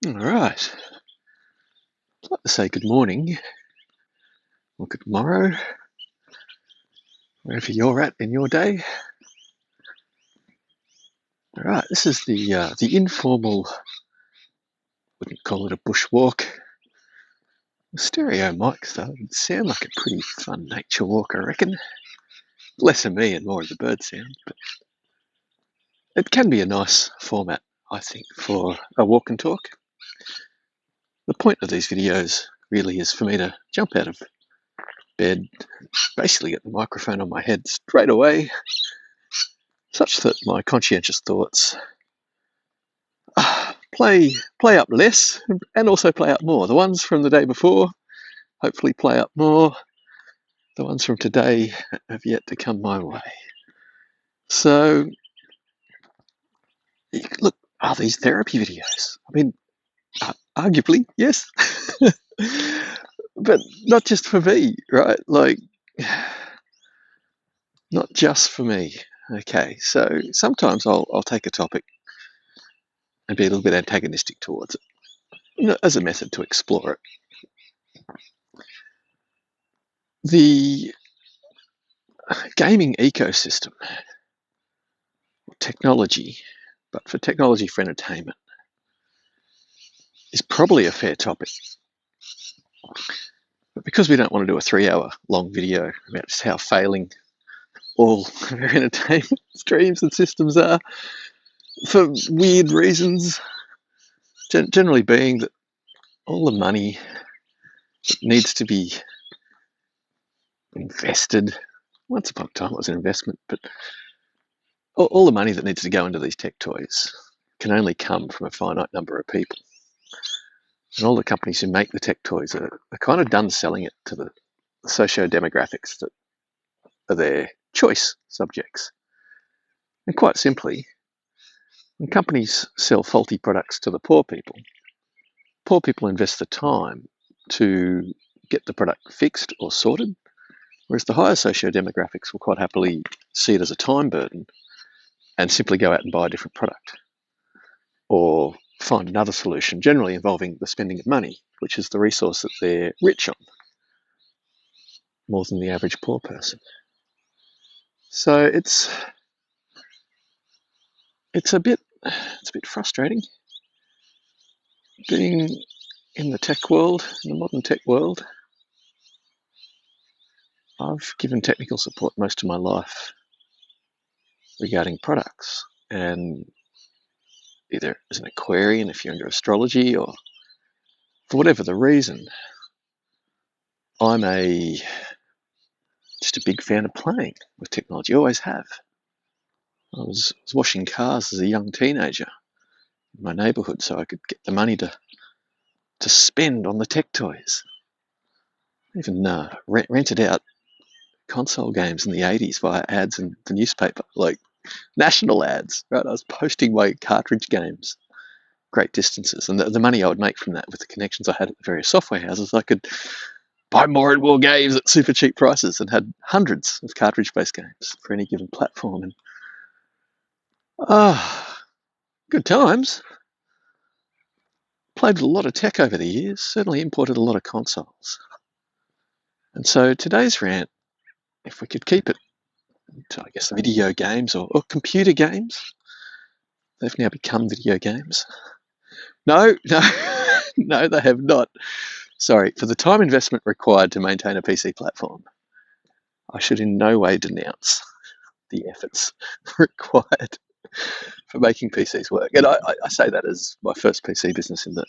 All right. I'd like to say good morning or good morrow, wherever you're at in your day. All right, this is the informal, wouldn't call it a bushwalk, stereo mic, though. It'd sound like a pretty fun nature walk, I reckon. Less of me and more of the bird sound, but it can be a nice format, I think, for a walk and talk. The point of these videos really is for me to jump out of bed, basically get the microphone on my head straight away, such that my conscientious thoughts play up less and also play up more. The ones from the day before hopefully play up more. The ones from today have yet to come my way. So, look, are these therapy videos? I mean, arguably, yes. But not just for me, right? Like, not just for me. Okay, so sometimes I'll take a topic and be a little bit antagonistic towards it, as a method to explore it. The gaming ecosystem, technology, but for technology for entertainment, is probably a fair topic. But because we don't want to do a 3-hour long video about just how failing all of our entertainment streams and systems are, for weird reasons, generally being that all the money that needs to be invested, once upon a time it was an investment, but all the money that needs to go into these tech toys can only come from a finite number of people. And all the companies who make the tech toys are kind of done selling it to the socio-demographics that are their choice subjects. And quite simply, when companies sell faulty products to the poor people invest the time to get the product fixed or sorted, whereas the higher socio-demographics will quite happily see it as a time burden and simply go out and buy a different product or find another solution, generally involving the spending of money, which is the resource that they're rich on, more than the average poor person. So it's a bit frustrating being in the tech world, in the modern tech world. I've given technical support most of my life regarding products, and either as an Aquarian if you're into astrology, or for whatever the reason, I'm just a big fan of playing with technology. Always have. I was washing cars as a young teenager in my neighbourhood so I could get the money to spend on the tech toys. I even rented out console games in the 80s via ads in the newspaper, like national ads, right? I was posting my cartridge games great distances, and the money I would make from that with the connections I had at the various software houses, I could buy more and more games at super cheap prices and had hundreds of cartridge-based games for any given platform. And good times. Played with a lot of tech over the years, certainly imported a lot of consoles. And so today's rant, if we could keep it to, I guess, video games or computer games. They've now become video games. No, no, they have not. Sorry, for the time investment required to maintain a PC platform, I should in no way denounce the efforts required for making PCs work. And I say that as my first PC business in the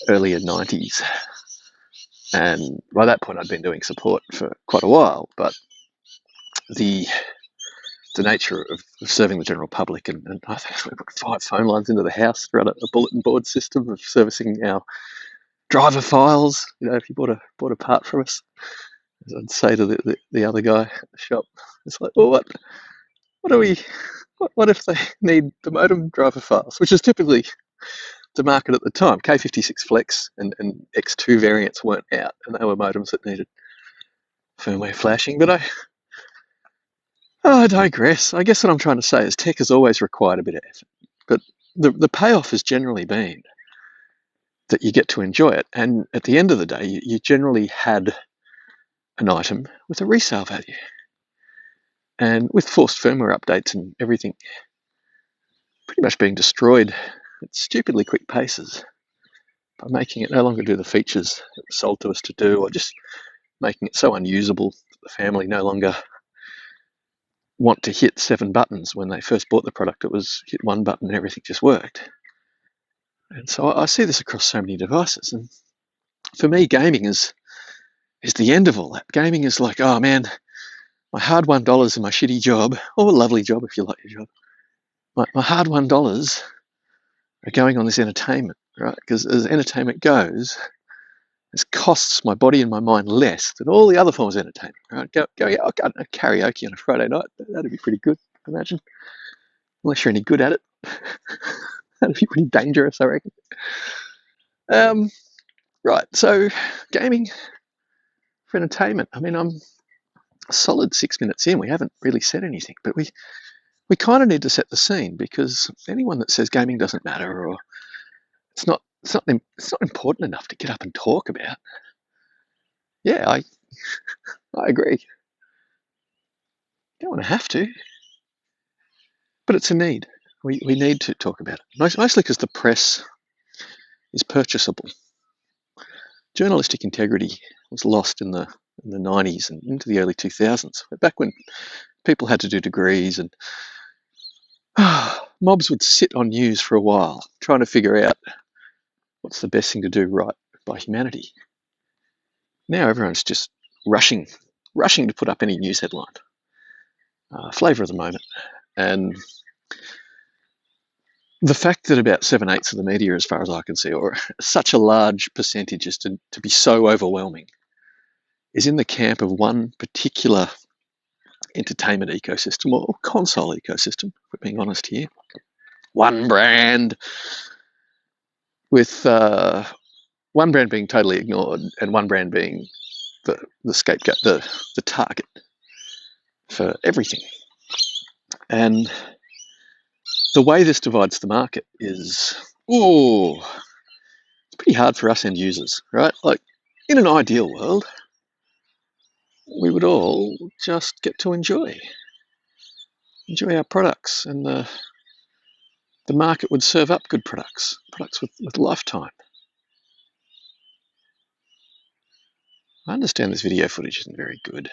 earlier 90s. And by that point, I'd been doing support for quite a while, but the nature of serving the general public, and I think we put 5 phone lines into the house, run a bulletin board system of servicing our driver files. If you bought a part from us, as I'd say to the other guy at the shop, it's like, well, what if they need the modem driver files, which is typically the market at the time. K56 Flex and X2 variants weren't out, and they were modems that needed firmware flashing. But I digress. I guess what I'm trying to say is tech has always required a bit of effort, but the payoff has generally been that you get to enjoy it. And at the end of the day, you generally had an item with a resale value. And with forced firmware updates and everything pretty much being destroyed at stupidly quick paces, by making it no longer do the features it was sold to us to do, or just making it so unusable that the family no longer want to hit 7 buttons. When they first bought the product, it was hit 1 button and everything just worked. And so I see this across so many devices. And for me, gaming is the end of all that. Gaming is like, oh man, my hard-won dollars in my shitty job, or a lovely job if you like your job, my hard-won dollars are going on this entertainment, right? Because as entertainment goes, this costs my body and my mind less than all the other forms of entertainment, right? Go karaoke on a Friday night, that'd be pretty good, I imagine. Unless you're any good at it. That'd be pretty dangerous, I reckon. Right, so gaming for entertainment. I mean, I'm a solid 6 minutes in. We haven't really said anything, but we kind of need to set the scene, because anyone that says gaming doesn't matter, or it's not important enough to get up and talk about, yeah, I agree. Don't want to have to, but it's a need. We need to talk about it, mostly because the press is purchasable. Journalistic integrity was lost in the 90s and into the early 2000s, back when people had to do degrees, and mobs would sit on news for a while trying to figure out what's the best thing to do right by humanity. Now everyone's just rushing to put up any news headline, flavour of the moment. And the fact that about 7/8 of the media, as far as I can see, or such a large percentage as to be so overwhelming, is in the camp of one particular entertainment ecosystem, or console ecosystem, if we're being honest here. One brand, with one brand being totally ignored, and one brand being the scapegoat, the target for everything. And the way this divides the market is, it's pretty hard for us end users, right? Like, in an ideal world, we would all just get to enjoy our products, and the market would serve up good products with lifetime. I understand this video footage isn't very good.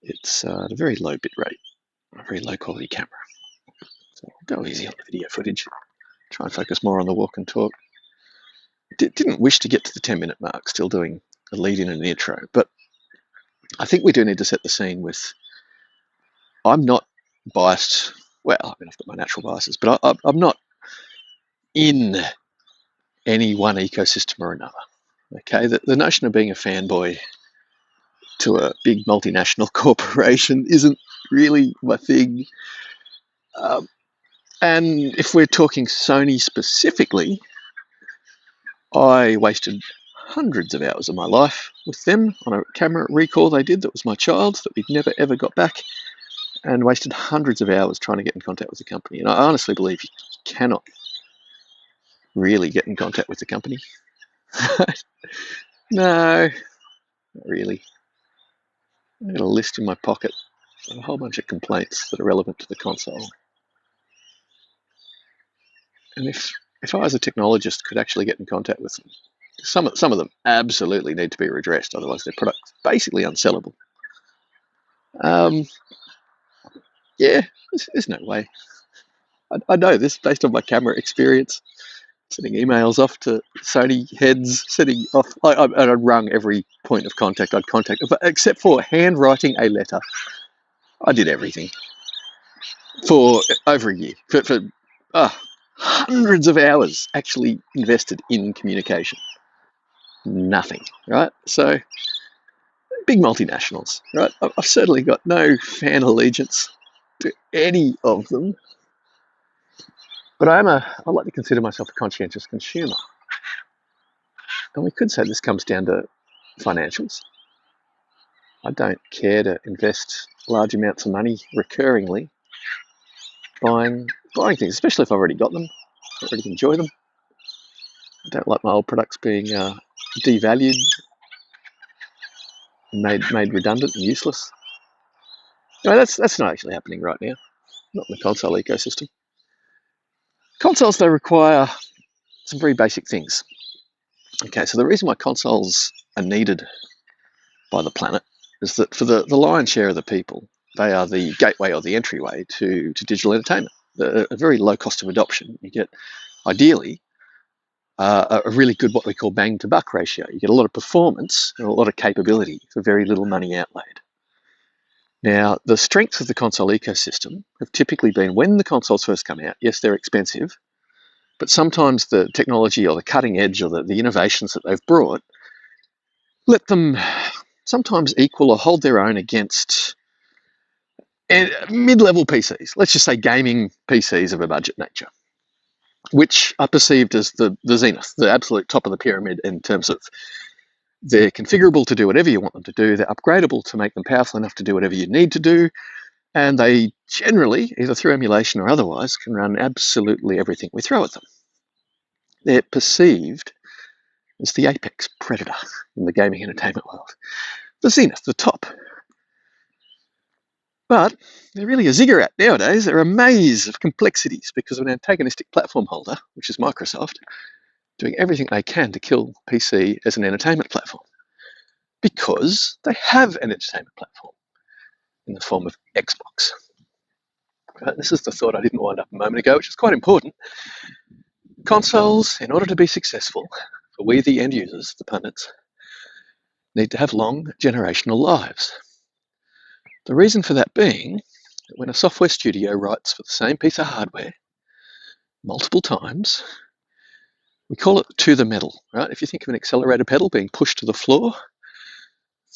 It's at a very low bit rate, a very low quality camera. So go easy on the video footage. Try and focus more on the walk and talk. Didn't wish to get to the 10-minute mark, still doing a lead-in and an intro, but I think we do need to set the scene with, I'm not biased. Well, I mean, I've got my natural biases, but I'm not in any one ecosystem or another. Okay, the notion of being a fanboy to a big multinational corporation isn't really my thing. And if we're talking Sony specifically, I wasted hundreds of hours of my life with them on a camera recall they did that was my child's, that we'd never ever got back, and wasted hundreds of hours trying to get in contact with the company. And I honestly believe you cannot really get in contact with the company. No, not really. I've got a list in my pocket of a whole bunch of complaints that are relevant to the console. And if I, as a technologist, could actually get in contact with them, some of them absolutely need to be redressed, otherwise their product's basically unsellable. Yeah, there's no way. I know this based on my camera experience, sending emails off to Sony heads, setting off. I'd rung every point of contact I'd contact, except for handwriting a letter. I did everything for over a year, for hundreds of hours actually invested in communication. Nothing, right? So, big multinationals, right? I've certainly got no fan allegiance to any of them, but I like to consider myself a conscientious consumer. And we could say this comes down to financials. I don't care to invest large amounts of money recurringly buying things, especially if I've already got them, already enjoy them. I don't like my old products being devalued, made redundant and useless. Anyway, that's not actually happening right now, not in the console ecosystem. Consoles, they require some very basic things. Okay, so the reason why consoles are needed by the planet is that for the lion's share of the people, they are the gateway or the entryway to digital entertainment. A very low cost of adoption. You get, ideally, a really good what we call bang to buck ratio. You get a lot of performance and a lot of capability for very little money outlaid. Now, the strengths of the console ecosystem have typically been when the consoles first come out, yes, they're expensive, but sometimes the technology or the cutting edge or the innovations that they've brought let them sometimes equal or hold their own against mid-level PCs. Let's just say gaming PCs of a budget nature, which are perceived as the zenith, the absolute top of the pyramid in terms of they're configurable to do whatever you want them to do, they're upgradable to make them powerful enough to do whatever you need to do, and they generally, either through emulation or otherwise, can run absolutely everything we throw at them. They're perceived as the apex predator in the gaming entertainment world. The zenith, the top. But they're really a ziggurat nowadays. They're a maze of complexities because of an antagonistic platform holder, which is Microsoft, doing everything they can to kill PC as an entertainment platform. Because they have an entertainment platform in the form of Xbox. Right, this is the thought I didn't wind up a moment ago, which is quite important. Consoles, in order to be successful, for we the end users, the pundits, need to have long generational lives. The reason for that being that when a software studio writes for the same piece of hardware multiple times, we call it to the metal, right? If you think of an accelerator pedal being pushed to the floor,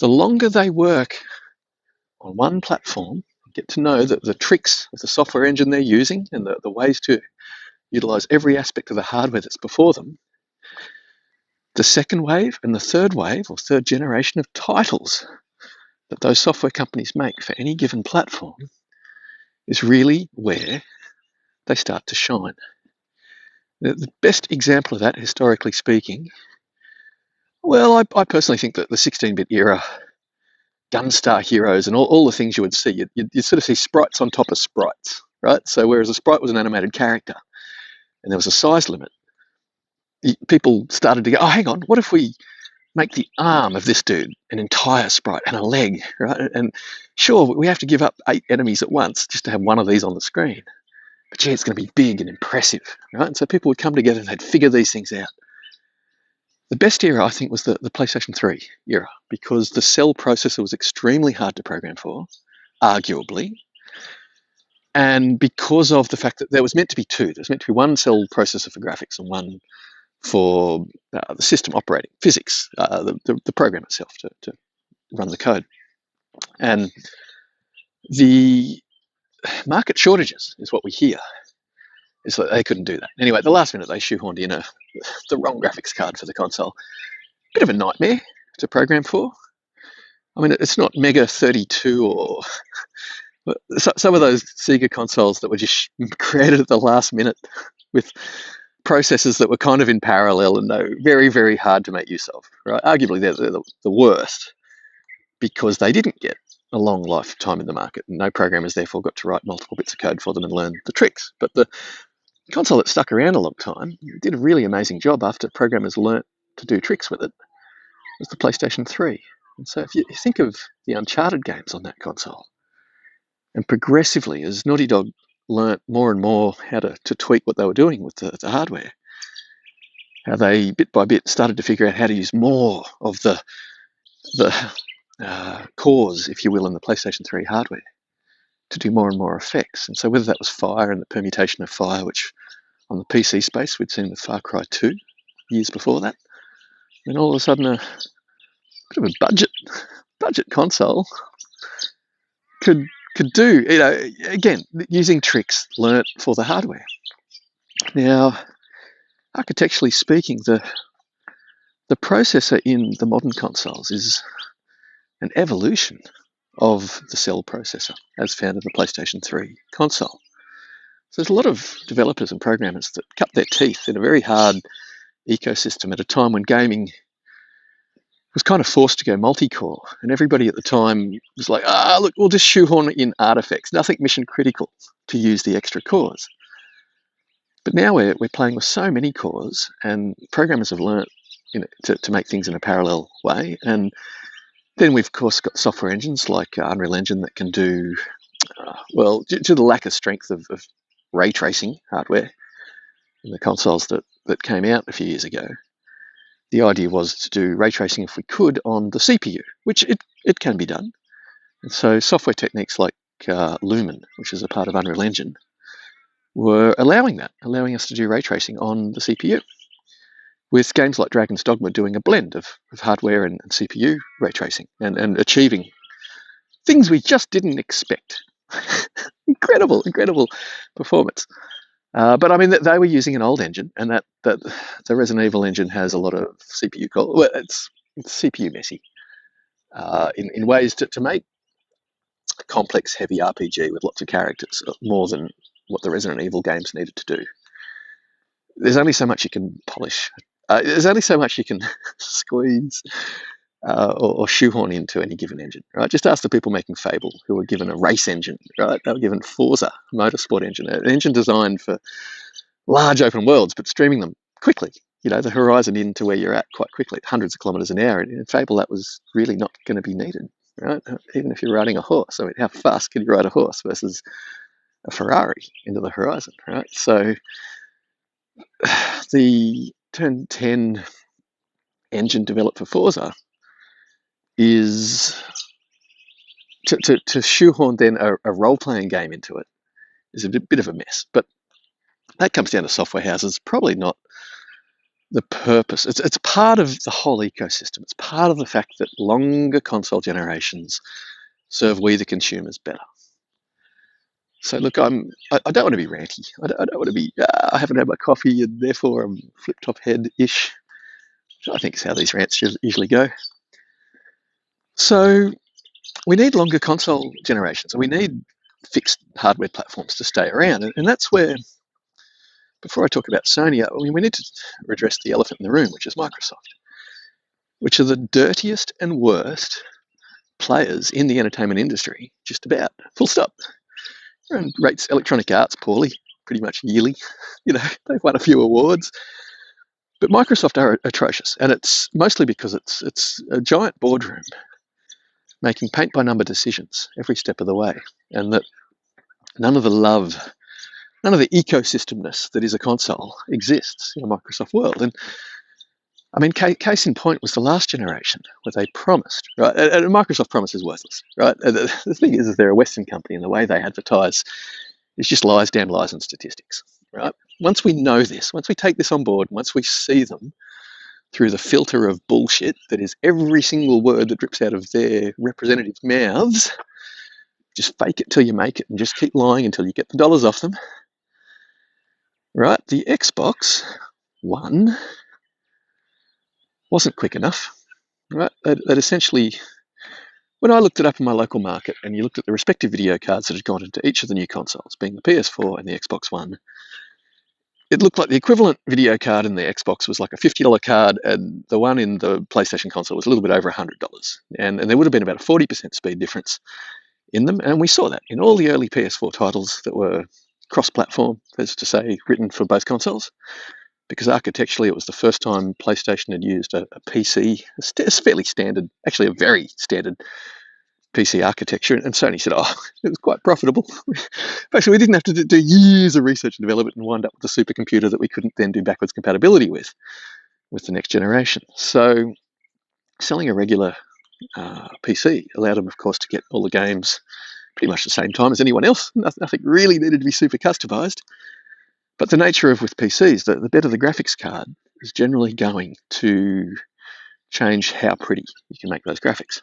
the longer they work on one platform, get to know that the tricks of the software engine they're using and the ways to utilize every aspect of the hardware that's before them, the second wave and the third wave or third generation of titles that those software companies make for any given platform is really where they start to shine. The best example of that, historically speaking, well, I personally think that the 16-bit era Gunstar heroes and all the things you would see, you'd sort of see sprites on top of sprites, right? So whereas a sprite was an animated character and there was a size limit, people started to go, oh, hang on, what if we make the arm of this dude an entire sprite and a leg, right? And sure, we have to give up 8 enemies at once just to have one of these on the screen. But gee, it's going to be big and impressive, right? And so people would come together and they'd figure these things out. The best era, I think, was the PlayStation 3 era because the cell processor was extremely hard to program for, arguably, and because of the fact that there was meant to be two. There was meant to be one cell processor for graphics and one for the system operating, physics, the program itself to run the code. And the market shortages is what we hear, is that they couldn't do that. Anyway, at the last minute, they shoehorned in the wrong graphics card for the console. Bit of a nightmare to program for. I mean, it's not Mega 32 or some of those Sega consoles that were just created at the last minute with processors that were kind of in parallel and very, very hard to make use of. Right? Arguably, they're the worst because they didn't get a long lifetime in the market, and no programmers therefore got to write multiple bits of code for them and learn the tricks. But the console that stuck around a long time did a really amazing job after programmers learnt to do tricks with it was the PlayStation 3. And so if you think of the Uncharted games on that console, and progressively as Naughty Dog learnt more and more how to tweak what they were doing with the hardware, how they bit by bit started to figure out how to use more of the cores, if you will, in the PlayStation 3 hardware to do more and more effects. And so whether that was fire and the permutation of fire, which on the PC space we'd seen with Far Cry 2 years before that, then all of a sudden a bit of a budget console could do, again, using tricks learnt for the hardware. Now, architecturally speaking, the processor in the modern consoles is an evolution of the cell processor as found in the PlayStation 3 console. So there's a lot of developers and programmers that cut their teeth in a very hard ecosystem at a time when gaming was kind of forced to go multi-core, and everybody at the time was like, look, we'll just shoehorn in artifacts, nothing mission critical to use the extra cores. But now we're playing with so many cores, and programmers have learnt to make things in a parallel way. And then we've, of course, got software engines like Unreal Engine that can do, well, due to the lack of strength of ray tracing hardware in the consoles that came out a few years ago, the idea was to do ray tracing if we could on the CPU, which it can be done. And so software techniques like Lumen, which is a part of Unreal Engine, were allowing us to do ray tracing on the CPU, with games like Dragon's Dogma doing a blend of hardware and CPU ray tracing and achieving things we just didn't expect. Incredible performance. But I mean, they were using an old engine, and that the Resident Evil engine has a lot of CPU call. Well, it's CPU messy in ways to make a complex, heavy RPG with lots of characters more than what the Resident Evil games needed to do. There's only so much you can polish. There's only so much you can squeeze or shoehorn into any given engine, right? Just ask the people making Fable, who were given a race engine, right? They were given Forza, a motorsport engine, an engine designed for large open worlds, but streaming them quickly, the horizon into where you're at quite quickly, hundreds of kilometers an hour. And in Fable, that was really not going to be needed, right? Even if you're riding a horse. I mean, how fast can you ride a horse versus a Ferrari into the horizon, right? So the Turn 10 engine developed for Forza is to shoehorn then a role-playing game into it is a bit of a mess. But that comes down to software houses, probably not the purpose. It's part of the whole ecosystem. It's part of the fact that longer console generations serve we the consumers better. So look, I don't want to be ranty. I don't want to be, I haven't had my coffee and therefore I'm flip-top head-ish. I think is how these rants usually go. So we need longer console generations, and we need fixed hardware platforms to stay around. And that's where, before I talk about Sony, we need to address the elephant in the room, which is Microsoft, which are the dirtiest and worst players in the entertainment industry, just about, full stop. And rates Electronic Arts poorly, pretty much yearly. They've won a few awards. But Microsoft are atrocious, and it's mostly because it's a giant boardroom making paint-by-number decisions every step of the way, and that none of the ecosystemness that is a console exists in a Microsoft world. And I mean, case in point was the last generation, where they promised, right? And Microsoft promise is worthless, right? The thing is they're a Western company, and the way they advertise is just lies, damn lies, and statistics, right? Once we know this, once we take this on board, once we see them through the filter of bullshit that is every single word that drips out of their representatives' mouths, just fake it till you make it and just keep lying until you get the dollars off them. Right? The Xbox One wasn't quick enough. Right? That essentially, when I looked it up in my local market and you looked at the respective video cards that had gone into each of the new consoles, being the PS4 and the Xbox One, it looked like the equivalent video card in the Xbox was like a $50 card, and the one in the PlayStation console was a little bit over $100. And there would have been about a 40% speed difference in them. And we saw that in all the early PS4 titles that were cross-platform, as to say, written for both consoles, because architecturally it was the first time PlayStation had used a PC, a fairly standard, actually a very standard PC architecture, and Sony said, it was quite profitable. Actually, we didn't have to do years of research and development and wind up with a supercomputer that we couldn't then do backwards compatibility with the next generation. So selling a regular PC allowed them, of course, to get all the games pretty much the same time as anyone else. Nothing really needed to be super customized. But the nature of with PCs, the better the graphics card is generally going to change how pretty you can make those graphics.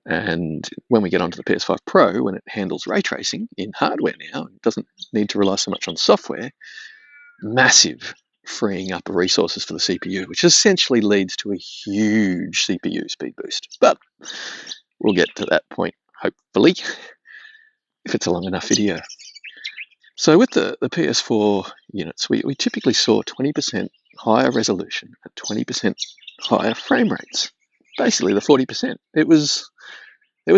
And when we get onto the PS5 Pro, when it handles ray tracing in hardware now, it doesn't need to rely so much on software, massive freeing up of resources for the CPU, which essentially leads to a huge CPU speed boost. But we'll get to that point, hopefully, if it's a long enough video. So with the PS4 units, we typically saw 20% higher resolution at 20% higher frame rates. Basically, the 40%. It was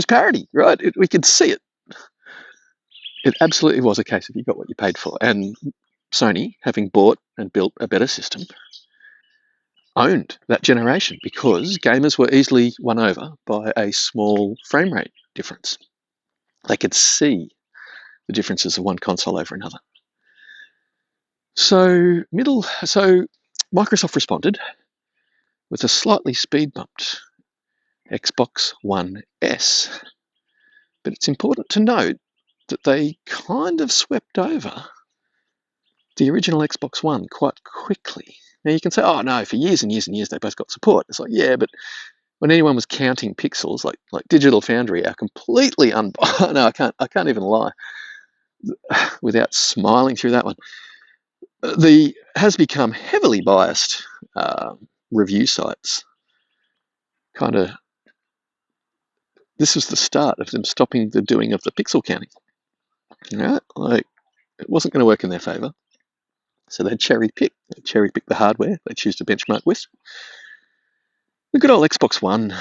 parity, right? We could see it. It absolutely was a case of you got what you paid for. And Sony, having bought and built a better system, owned that generation because gamers were easily won over by a small frame rate difference. They could see the differences of one console over another. So Microsoft responded with a slightly speed bumped Xbox One S. But it's important to note that they kind of swept over the original Xbox One quite quickly. Now you can say, oh no, for years and years and years they both got support. It's like, yeah, but when anyone was counting pixels, like Digital Foundry are completely no, I can't even lie without smiling through that one. The has become heavily biased review sites. Kind of, this was the start of them stopping the doing of the pixel counting. Right? Like it wasn't going to work in their favour. So they'd cherry pick the hardware they choose to benchmark with. The good old Xbox One,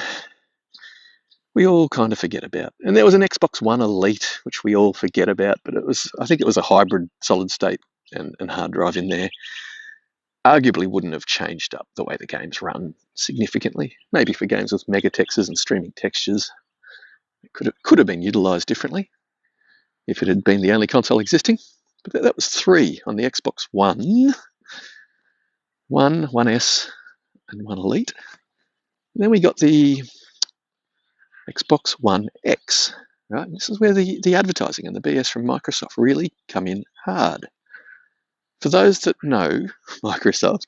we all kind of forget about. And there was an Xbox One Elite, which we all forget about, but I think it was a hybrid solid state and hard drive in there. Arguably wouldn't have changed up the way the games run significantly. Maybe for games with mega textures and streaming textures, it could have been utilised differently if it had been the only console existing. But that was 3 on the Xbox One, 1S, and 1 Elite. And then we got the Xbox One X. Right? And this is where the advertising and the BS from Microsoft really come in hard. For those that know Microsoft,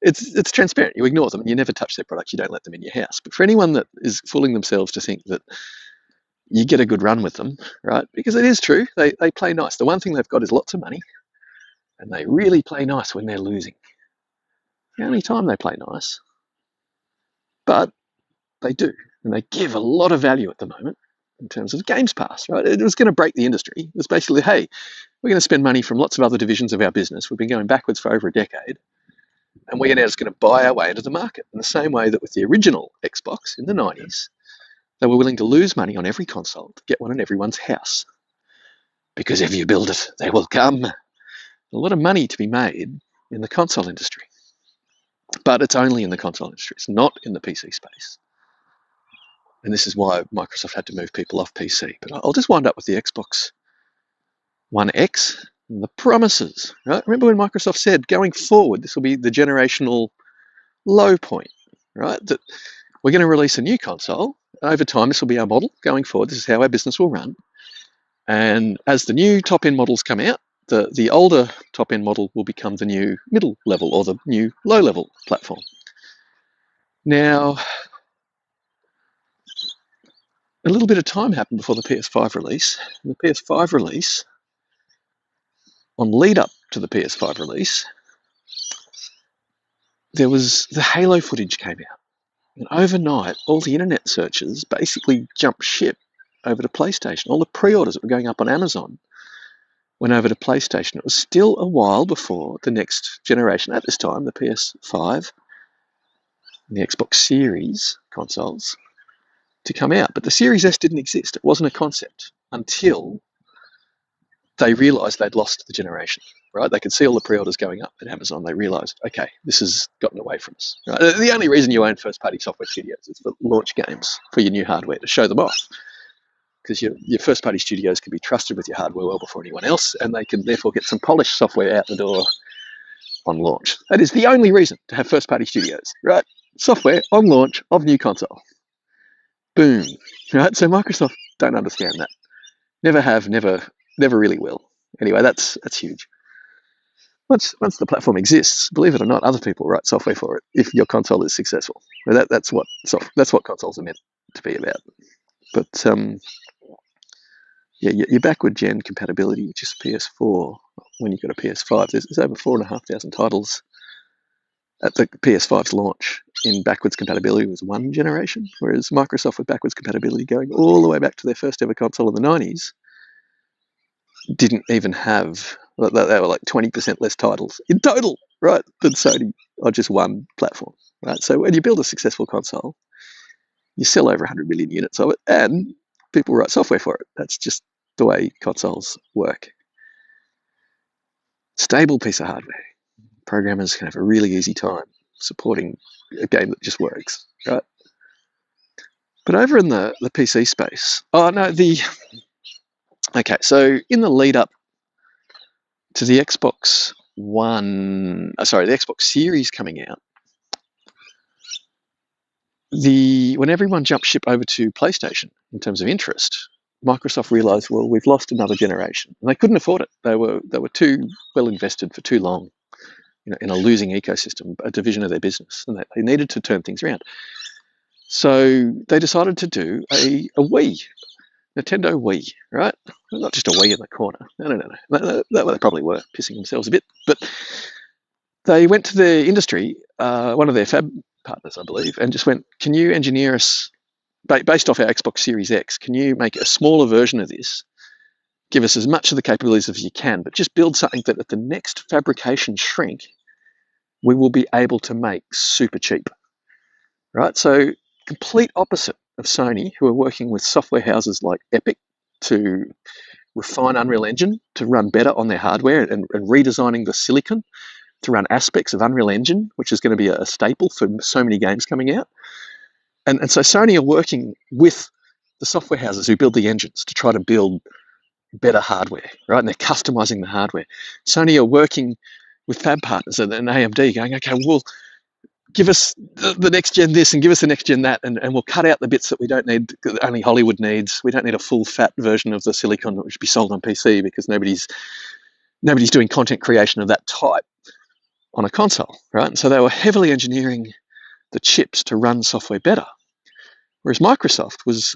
it's transparent. You ignore them and you never touch their products. You don't let them in your house. But for anyone that is fooling themselves to think that you get a good run with them, right? Because it is true. They play nice. The one thing they've got is lots of money, and they really play nice when they're losing. The only time they play nice. But they do. And they give a lot of value at the moment in terms of Games Pass, right? It was going to break the industry. It was basically, hey, we're going to spend money from lots of other divisions of our business. We've been going backwards for over a decade. And we're now just going to buy our way into the market. In the same way that with the original Xbox in the 90s, they were willing to lose money on every console to get one in everyone's house. Because if you build it, they will come. A lot of money to be made in the console industry. But it's only in the console industry. It's not in the PC space. And this is why Microsoft had to move people off PC. But I'll just wind up with the Xbox One X and the promises. Right? Remember when Microsoft said, going forward, this will be the generational low point, right? That we're going to release a new console. And over time, this will be our model going forward. This is how our business will run. And as the new top-end models come out, the older top-end model will become the new middle level or the new low-level platform. Now, a little bit of time happened before the PS5 release. And the PS5 release, on lead up to the PS5 release, there was the Halo footage came out. And overnight, all the internet searches basically jumped ship over to PlayStation. All the pre-orders that were going up on Amazon went over to PlayStation. It was still a while before the next generation, at this time, the PS5 and the Xbox Series consoles, to come out. But the Series S didn't exist. It wasn't a concept until they realised they'd lost the generation, right? They could see all the pre-orders going up at Amazon. They realised, okay, this has gotten away from us. Right? The only reason you own first-party software studios is for launch games for your new hardware, to show them off. Because your first-party studios can be trusted with your hardware well before anyone else, and they can therefore get some polished software out the door on launch. That is the only reason to have first-party studios, right? Software on launch of new console. Boom. Right? So Microsoft don't understand that. Never have, never really will. Anyway, that's huge. Once the platform exists, believe it or not, other people write software for it if your console is successful. That's what consoles are meant to be about. But your backward gen compatibility, which is PS4, when you've got a PS5, there's over 4,500 titles at the PS5's launch in backwards compatibility was one generation, whereas Microsoft with backwards compatibility going all the way back to their first ever console in the 90s didn't even have, they were like 20% less titles in total, right, than Sony. on just one platform, right? So when you build a successful console, you sell over 100 million units of it, and people write software for it. That's just the way consoles work. Stable piece of hardware. Programmers can have a really easy time supporting a game that just works, right? But over in the PC space, okay, so in the lead up to the Xbox the Xbox Series coming out, when everyone jumped ship over to PlayStation in terms of interest, Microsoft realized, well, we've lost another generation, and they couldn't afford it. They were too well invested for too long, in a losing ecosystem, a division of their business, and they needed to turn things around. So they decided to do a Wii, Nintendo Wii, right? Not just a Wii in the corner. No. They probably were pissing themselves a bit, but they went to the industry, one of their fab partners, I believe, and just went, can you engineer us, based off our Xbox Series X, can you make a smaller version of this, give us as much of the capabilities as you can, but just build something that at the next fabrication shrink, we will be able to make super cheap, right? So complete opposite of Sony, who are working with software houses like Epic to refine Unreal Engine to run better on their hardware, and redesigning the silicon to run aspects of Unreal Engine, which is going to be a staple for so many games coming out. And so Sony are working with the software houses who build the engines to try to build better hardware, right? And they're customizing the hardware. Sony are working with fab partners and AMD going, okay, well, give us the next gen this and give us the next gen that, and we'll cut out the bits that we don't need, that only Hollywood needs. We don't need a full fat version of the silicon that should be sold on PC, because nobody's doing content creation of that type on a console, right? And so they were heavily engineering the chips to run software better, whereas Microsoft was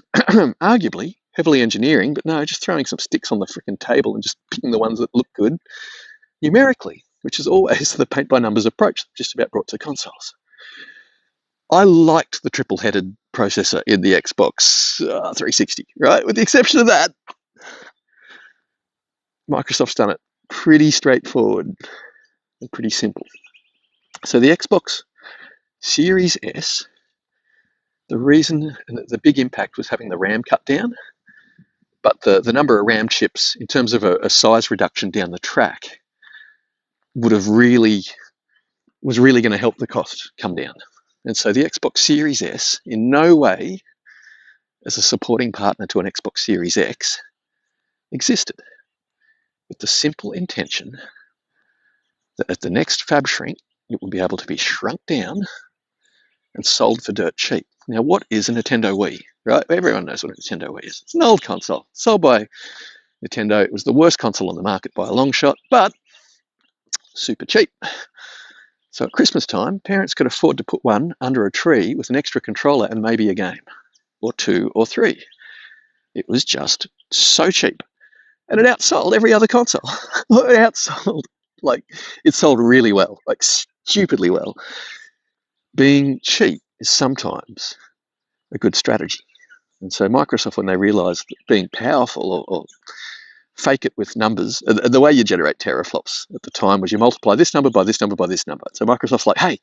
arguably heavily engineering, but no, just throwing some sticks on the freaking table and just picking the ones that look good numerically, which is always the paint by numbers approach that just about brought to consoles. I liked the triple-headed processor in the Xbox 360, right? With the exception of that, Microsoft's done it pretty straightforward and pretty simple. So the Xbox Series S, the reason, and the big impact was having the RAM cut down, but the number of RAM chips in terms of a size reduction down the track was really going to help the cost come down. And so the Xbox Series S, in no way as a supporting partner to an Xbox Series X, existed, with the simple intention that at the next fab shrink, it will be able to be shrunk down and sold for dirt cheap. Now, what is a Nintendo Wii, right? Everyone knows what a Nintendo Wii is. It's an old console, sold by Nintendo. It was the worst console on the market by a long shot, but super cheap. So at Christmas time, parents could afford to put one under a tree with an extra controller and maybe a game, or two or three. It was just so cheap. And it outsold every other console. It sold really well, like stupidly well. Being cheap is sometimes a good strategy. And so Microsoft, when they realized that being powerful or fake it with numbers, the way you generate teraflops at the time was you multiply this number by this number by this number. So Microsoft's like, hey,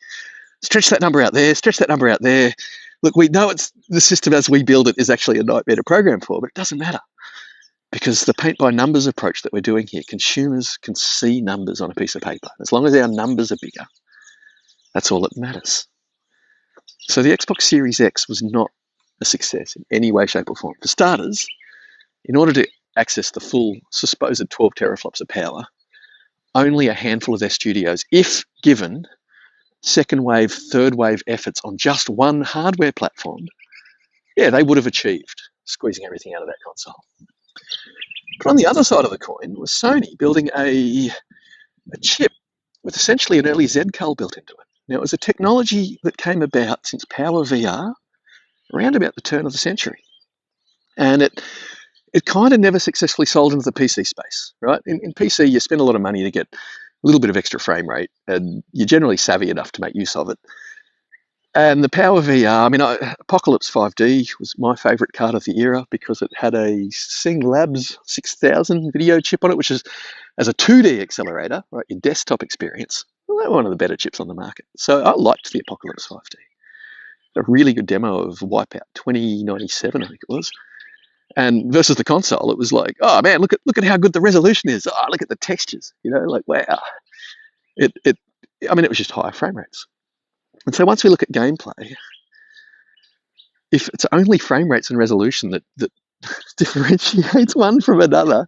stretch that number out there, stretch that number out there. Look, we know it's the system as we build it is actually a nightmare to program for, but it doesn't matter. Because the paint by numbers approach that we're doing here, consumers can see numbers on a piece of paper. As long as our numbers are bigger, that's all that matters. So the Xbox Series X was not a success in any way, shape or form. For starters, in order to access the full supposed 12 teraflops of power, only a handful of their studios, if given second wave, third wave efforts on just one hardware platform, they would have achieved squeezing everything out of that console. But on the other side of the coin was Sony building a chip with essentially an early Z-Cull built into it. Now, it was a technology that came about since Power VR around about the turn of the century. And it kind of never successfully sold into the PC space, right? In PC, you spend a lot of money to get a little bit of extra frame rate, and you're generally savvy enough to make use of it. And the Power VR, Apocalypse 5D was my favourite card of the era because it had a Sing Labs 6000 video chip on it, which is as a 2D accelerator, right, your desktop experience, Well, they were one of the better chips on the market. So I liked the Apocalypse 5D. A really good demo of Wipeout 2097, I think it was. And versus the console, it was like, oh man, look at how good the resolution is. Oh, look at the textures. Like wow. I mean, it was just higher frame rates. And so once we look at gameplay, if it's only frame rates and resolution that differentiates one from another,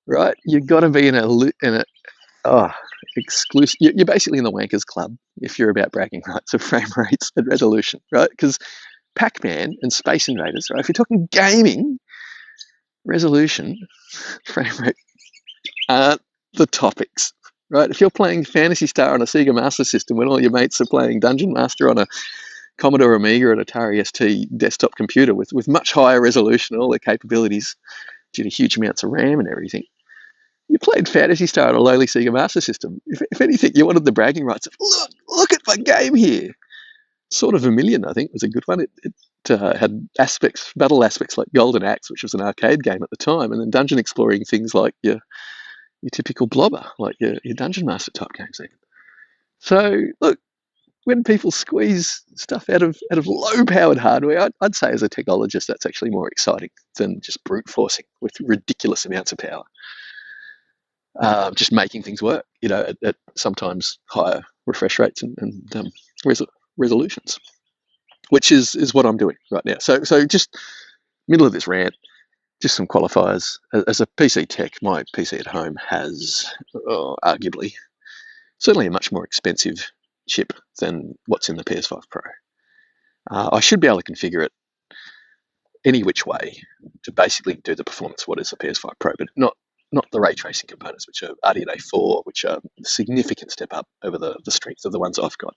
right? You've got to be in a exclusive. You're basically in the wankers club if you're about bragging rights of frame rates and resolution, right? Because Pac-Man and Space Invaders, right? If you're talking gaming, resolution, frame rate aren't the topics, right? If you're playing Phantasy Star on a Sega Master System when all your mates are playing Dungeon Master on a Commodore Amiga and Atari ST desktop computer with much higher resolution and all their capabilities due to huge amounts of RAM and everything, you played Phantasy Star on a lowly Sega Master System. If anything, you wanted the bragging rights of, look at my game here. Sort of Vermilion, I think, was a good one. It had battle aspects like Golden Axe, which was an arcade game at the time, and then dungeon exploring things like your typical blobber, like your Dungeon Master type games. So look, when people squeeze stuff out of low-powered hardware, I'd say as a technologist that's actually more exciting than just brute forcing with ridiculous amounts of power. Just making things work, at sometimes higher refresh rates and resolutions, which is what I'm doing right now. So just middle of this rant, just some qualifiers. As a PC tech, my PC at home has arguably certainly a much more expensive chip than what's in the PS5 Pro. I should be able to configure it any which way to basically do the performance what is the PS5 Pro, but not the ray tracing components, which are RDNA 4, which are a significant step up over the strength of the ones I've got.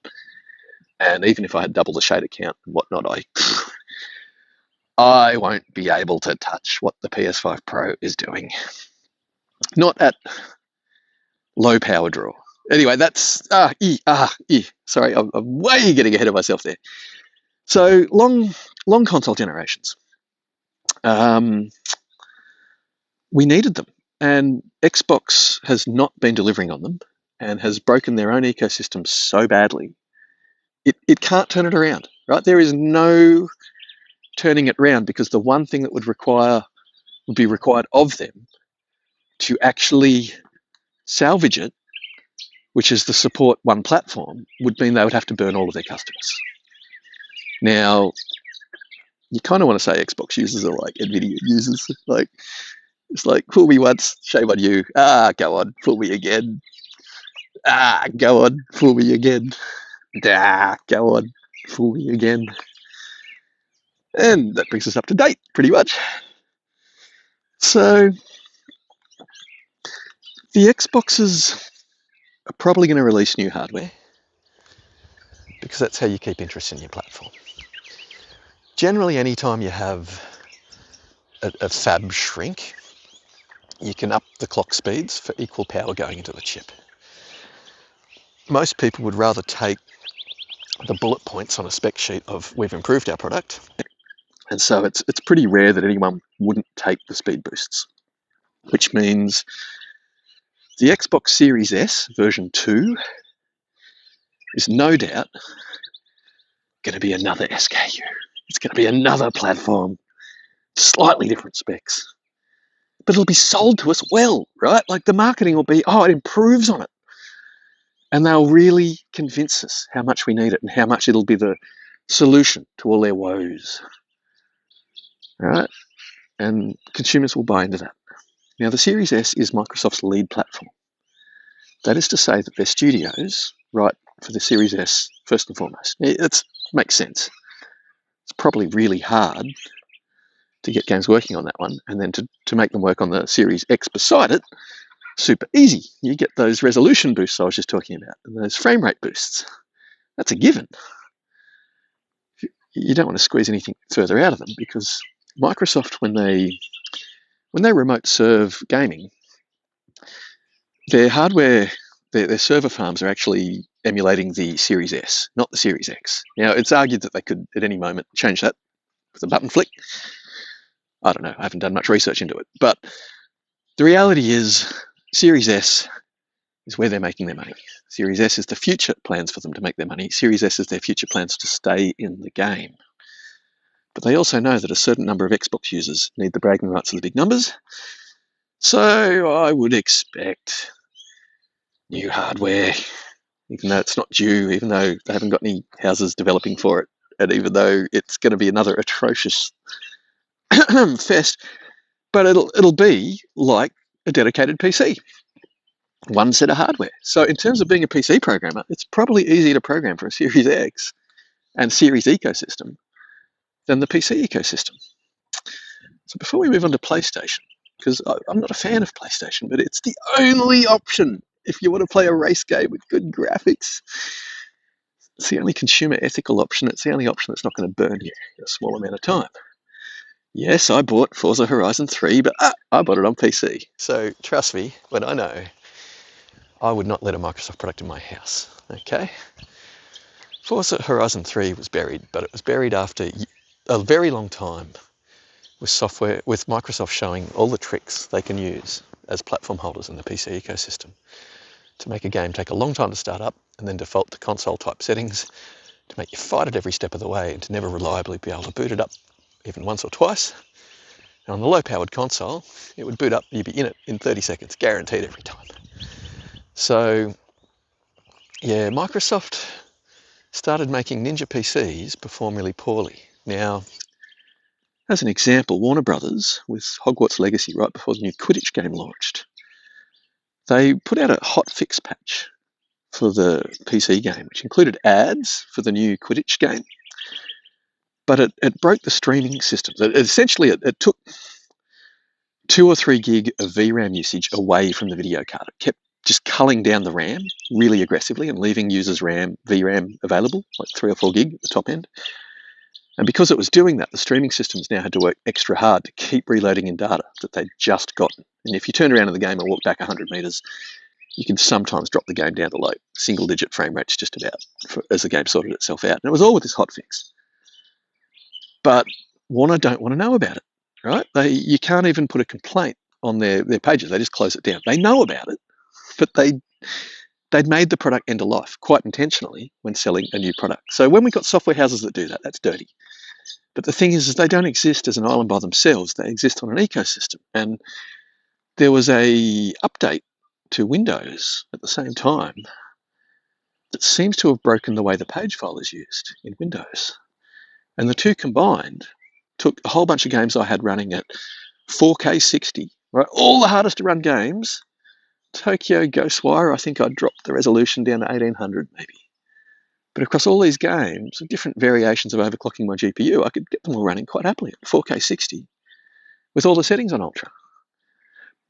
And even if I had double the shader count and whatnot, I won't be able to touch what the PS5 Pro is doing. Not at low power draw. Anyway, that's sorry, I'm way getting ahead of myself there. So long console generations. We needed them, and Xbox has not been delivering on them and has broken their own ecosystem so badly. It can't turn it around, right? There is no turning it around, because the one thing that would be required of them to actually salvage it, which is the support one platform, would mean they would have to burn all of their customers. Now, you kind of want to say Xbox users are like NVIDIA users. Like, it's like, fool me once, shame on you. Go on, fool me again. Go on, fool me again. Go on, fool me again. And that brings us up to date, pretty much. So, the Xboxes are probably going to release new hardware, because that's how you keep interest in your platform. Generally, anytime you have a fab shrink, you can up the clock speeds for equal power going into the chip. Most people would rather take the bullet points on a spec sheet of we've improved our product, and so it's pretty rare that anyone wouldn't take the speed boosts, which means the Xbox Series S version 2 is no doubt going to be another SKU. It's going to be another platform, slightly different specs, but it'll be sold to us well, right? Like, the marketing will be, it improves on it. And they'll really convince us how much we need it and how much it'll be the solution to all their woes, right? And consumers will buy into that. Now, the Series S is Microsoft's lead platform. That is to say that their studios write for the Series S first and foremost. It makes sense. It's probably really hard to get games working on that one, and then to make them work on the Series X beside it, super easy. You get those resolution boosts I was just talking about, and those frame rate boosts. That's a given. You don't want to squeeze anything further out of them, because Microsoft, when they remote serve gaming, their hardware, their server farms are actually emulating the Series S, not the Series X. Now, it's argued that they could at any moment change that with a button flick. I don't know, I haven't done much research into it. But the reality is, Series S is where they're making their money. Series S is the future plans for them to make their money. Series S is their future plans to stay in the game. But they also know that a certain number of Xbox users need the bragging rights of the big numbers. So I would expect new hardware, even though it's not due, even though they haven't got any houses developing for it, and even though it's going to be another atrocious fest, but it'll be like a dedicated PC. One set of hardware. So in terms of being a PC programmer, it's probably easier to program for a Series X and Series ecosystem than the PC ecosystem. So before we move on to PlayStation, because I'm not a fan of PlayStation, but it's the only option if you want to play a race game with good graphics. It's the only consumer ethical option. It's the only option that's not going to burn you in a small amount of time. Yes, I bought Forza Horizon 3, but I bought it on PC. So trust me when I know I would not let a Microsoft product in my house, okay? Forza Horizon 3 was buried, but it was buried after a very long time with Microsoft showing all the tricks they can use as platform holders in the PC ecosystem to make a game take a long time to start up and then default to console type settings to make you fight it every step of the way and to never reliably be able to boot it up even once or twice. And on the low powered console, it would boot up, you'd be in it in 30 seconds, guaranteed every time. So yeah, Microsoft started making Ninja PCs perform really poorly. Now, as an example, Warner Brothers, with Hogwarts Legacy right before the new Quidditch game launched, they put out a hotfix patch for the PC game, which included ads for the new Quidditch game, but it broke the streaming systems. Essentially, it took 2 or 3 gig of VRAM usage away from the video card. It kept just culling down the RAM really aggressively and leaving users VRAM available, like 3 or 4 gig at the top end. And because it was doing that, the streaming systems now had to work extra hard to keep reloading in data that they'd just gotten. And if you turned around in the game and walked back 100 meters, you could sometimes drop the game down to like single-digit frame rates just about as the game sorted itself out. And it was all with this hotfix. But Warner don't want to know about it, right? You can't even put a complaint on their pages. They just close it down. They know about it, but they'd made the product end of life quite intentionally when selling a new product. So when we got software houses that do that, that's dirty. But the thing is they don't exist as an island by themselves. They exist on an ecosystem. And there was a update to Windows at the same time that seems to have broken the way the page file is used in Windows. And the two combined took a whole bunch of games I had running at 4K 60, right? All the hardest to run games. Tokyo Ghostwire, I think I dropped the resolution down to 1800 maybe. But across all these games, different variations of overclocking my GPU, I could get them all running quite happily at 4K 60 with all the settings on Ultra.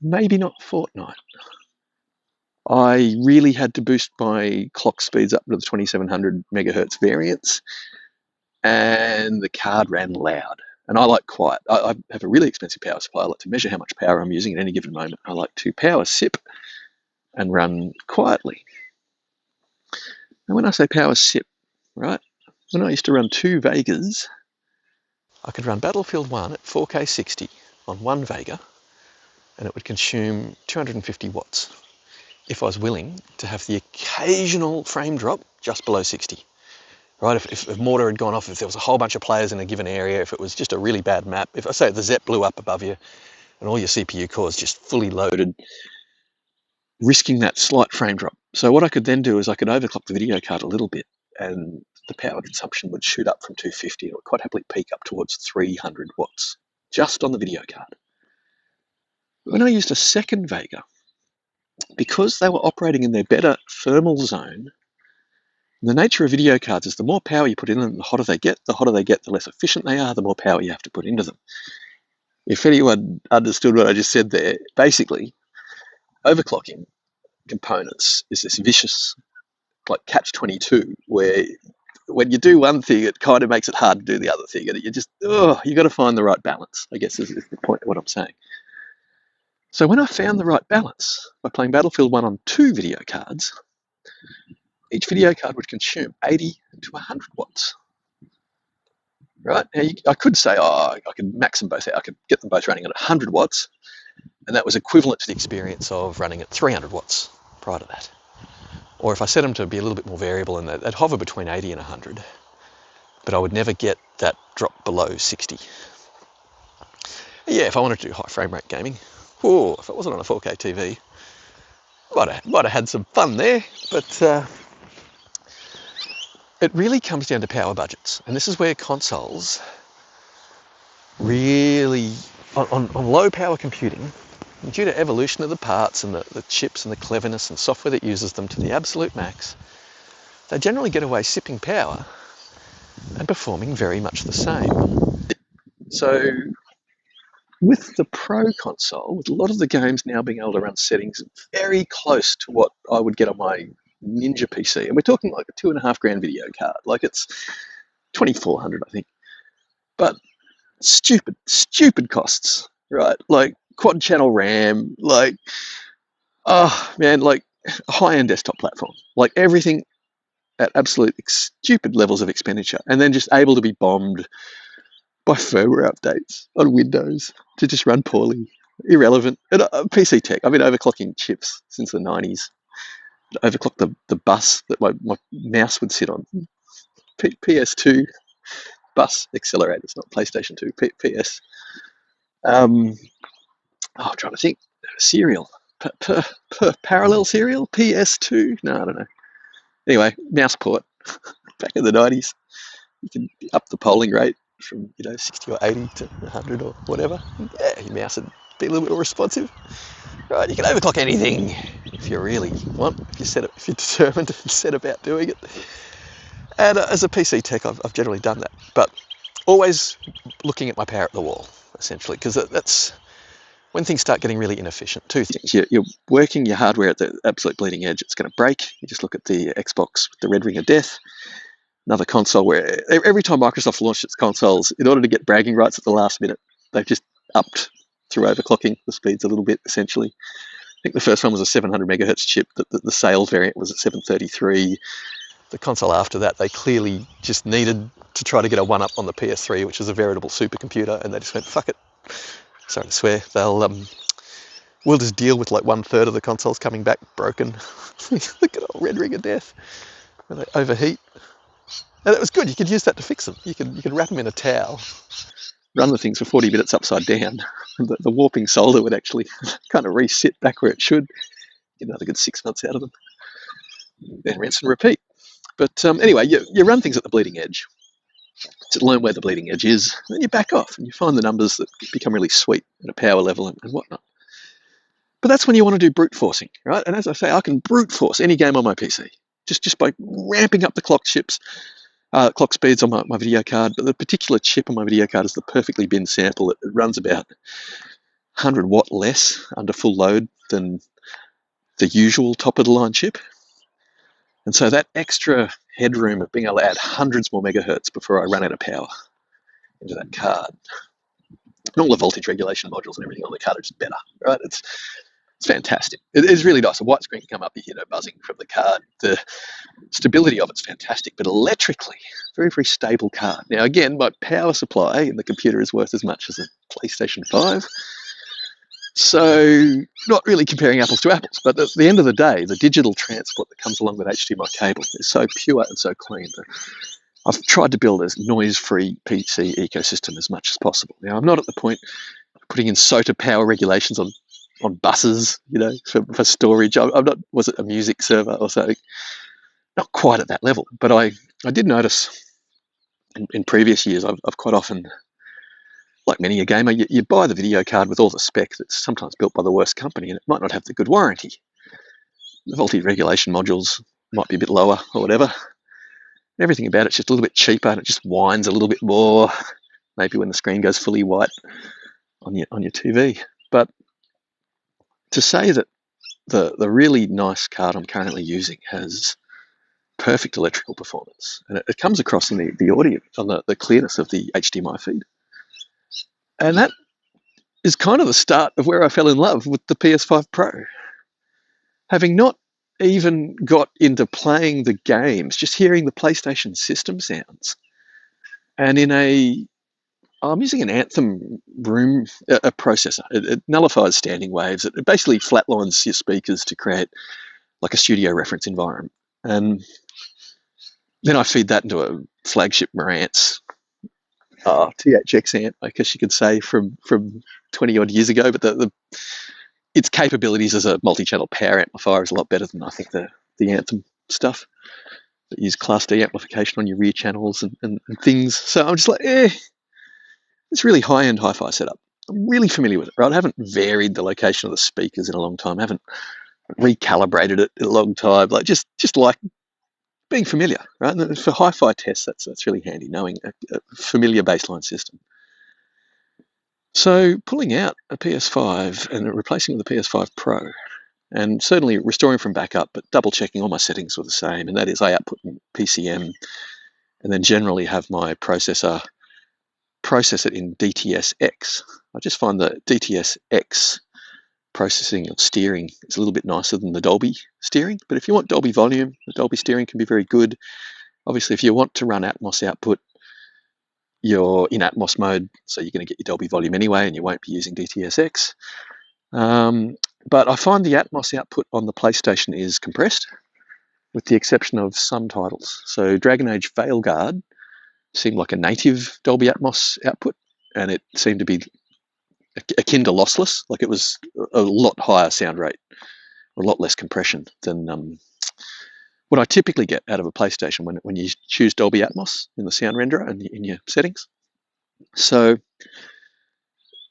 Maybe not Fortnite. I really had to boost my clock speeds up to the 2700 megahertz variants, and the card ran loud. And I like quiet. I have a really expensive power supply. I like to measure how much power I'm using at any given moment. I like to power sip and run quietly. And when I say power sip, right, when I used to run 2 Vegas, I could run Battlefield 1 at 4K 60 on 1 Vega, and it would consume 250 watts if I was willing to have the occasional frame drop just below 60. Right, if mortar had gone off, if there was a whole bunch of players in a given area, if it was just a really bad map, if I say the ZEP blew up above you and all your CPU cores just fully loaded, risking that slight frame drop. So what I could then do is I could overclock the video card a little bit and the power consumption would shoot up from 250 and it would quite happily peak up towards 300 watts just on the video card. When I used a second Vega, because they were operating in their better thermal zone, the nature of video cards is the more power you put in them, the hotter they get, the less efficient they are, the more power you have to put into them. If anyone understood what I just said there, basically, overclocking components is this vicious, like catch-22, where when you do one thing, it kind of makes it hard to do the other thing. And you just, you got to find the right balance, I guess is the point of what I'm saying. So when I found the right balance by playing Battlefield 1 on 2 video cards, each video card would consume 80 to 100 watts. Right? Now I could say, I could max them both out. I could get them both running at 100 watts, and that was equivalent to the experience of running at 300 watts prior to that. Or if I set them to be a little bit more variable, and they'd hover between 80 and 100, but I would never get that drop below 60. Yeah, if I wanted to do high frame rate gaming, if it wasn't on a 4K TV, might have had some fun there, but it really comes down to power budgets. And this is where consoles really, on low power computing, due to evolution of the parts and the chips and the cleverness and software that uses them to the absolute max, they generally get away sipping power and performing very much the same. So with the Pro console, with a lot of the games now being able to run settings very close to what I would get on my Ninja PC, and we're talking like a $2,500 video card, like it's 2,400, I think, but stupid costs, right? Like quad channel RAM, like, oh man, like a high-end desktop platform, like everything at absolute stupid levels of expenditure, and then just able to be bombed by firmware updates on Windows to just run poorly, irrelevant. And PC tech, I've been overclocking chips since the 90s. Overclocked the bus that my mouse would sit on. PS2 bus accelerators, not PlayStation 2, PS. I'm trying to think. Serial. Parallel serial? PS2? No, I don't know. Anyway, mouse port. Back in the 90s. You can up the polling rate from 60 or 80 to 100 or whatever. Yeah, your mouse would be a little bit more responsive. Right, you can overclock anything if you really want, if you're determined and set about doing it. And as a PC tech, I've generally done that, but always looking at my power at the wall, essentially, because that's when things start getting really inefficient. Two things: you're working your hardware at the absolute bleeding edge; it's going to break. You just look at the Xbox with the red ring of death. Another console where every time Microsoft launched its consoles, in order to get bragging rights at the last minute, they've just upped through overclocking the speeds a little bit, essentially. I think the first one was a 700 megahertz chip. The sales variant was at 733. The console after that, they clearly just needed to try to get a one-up on the PS3, which is a veritable supercomputer, and they just went, fuck it. Sorry to swear. We'll just deal with like 1/3 of the consoles coming back broken. Look at old red ring of death, where they overheat. And it was good. You could use that to fix them. You could wrap them in a towel, run the things for 40 minutes upside down. The warping solder would actually kind of resit back where it should. Get another good 6 months out of them. Then rinse and repeat. But anyway, you run things at the bleeding edge to learn where the bleeding edge is. And then you back off and you find the numbers that become really sweet at a power level and whatnot. But that's when you want to do brute forcing, right? And as I say, I can brute force any game on my PC just by ramping up the clock speeds on my video card. But the particular chip on my video card is the perfectly bin sample. It runs about 100 watt less under full load than the usual top of the line chip. And so that extra headroom of being able to add hundreds more megahertz before I run out of power into that card. And all the voltage regulation modules and everything on the card are just better, right? It's fantastic. It's really nice. The white screen can come up, you hear no buzzing from the card. The stability of it's fantastic, but electrically, very, very stable card. Now, again, my power supply in the computer is worth as much as a PlayStation 5. So not really comparing apples to apples, but at the end of the day, the digital transport that comes along with HDMI cable is so pure and so clean that I've tried to build a noise-free PC ecosystem as much as possible. Now, I'm not at the point of putting in SOTA power regulations on buses, for storage. I'm not, was it a music server or something? Not quite at that level, but I did notice in previous years, I've quite often, like many a gamer, you buy the video card with all the spec that's sometimes built by the worst company, and it might not have the good warranty. The voltage regulation modules might be a bit lower or whatever. Everything about it's just a little bit cheaper, and it just whines a little bit more, maybe when the screen goes fully white on your TV. But to say that the really nice card I'm currently using has perfect electrical performance, and it comes across in the audio, on the clearness of the HDMI feed. And that is kind of the start of where I fell in love with the PS5 Pro. Having not even got into playing the games, just hearing the PlayStation system sounds. And I'm using an Anthem room processor. It nullifies standing waves. It basically flatlines your speakers to create like a studio reference environment. And then I feed that into a flagship Marantz THX amp, I guess you could say, from 20 odd years ago. But its capabilities as a multi-channel power amplifier is a lot better than I think the Anthem stuff that use Class D amplification on your rear channels and things. So I'm just like, it's really high-end hi-fi setup. I'm really familiar with it, right? I haven't varied the location of the speakers in a long time. I haven't recalibrated it in a long time. Like just like being familiar, right? And for hi-fi tests, that's really handy, knowing a familiar baseline system. So pulling out a PS5 and replacing with a PS5 Pro, and certainly restoring from backup, but double checking all my settings were the same, and that is I output in PCM and then generally have my processor process it in DTS-X. I just find the DTS-X processing of steering is a little bit nicer than the Dolby steering. But if you want Dolby volume, the Dolby steering can be very good. Obviously, if you want to run Atmos output, you're in Atmos mode, so you're going to get your Dolby volume anyway, and you won't be using DTS-X. But I find the Atmos output on the PlayStation is compressed, with the exception of some titles. So Dragon Age Veilguard seemed like a native Dolby Atmos output, and it seemed to be akin to lossless, like it was a lot higher sound rate, a lot less compression than what I typically get out of a PlayStation when you choose Dolby Atmos in the sound renderer and in your settings. So,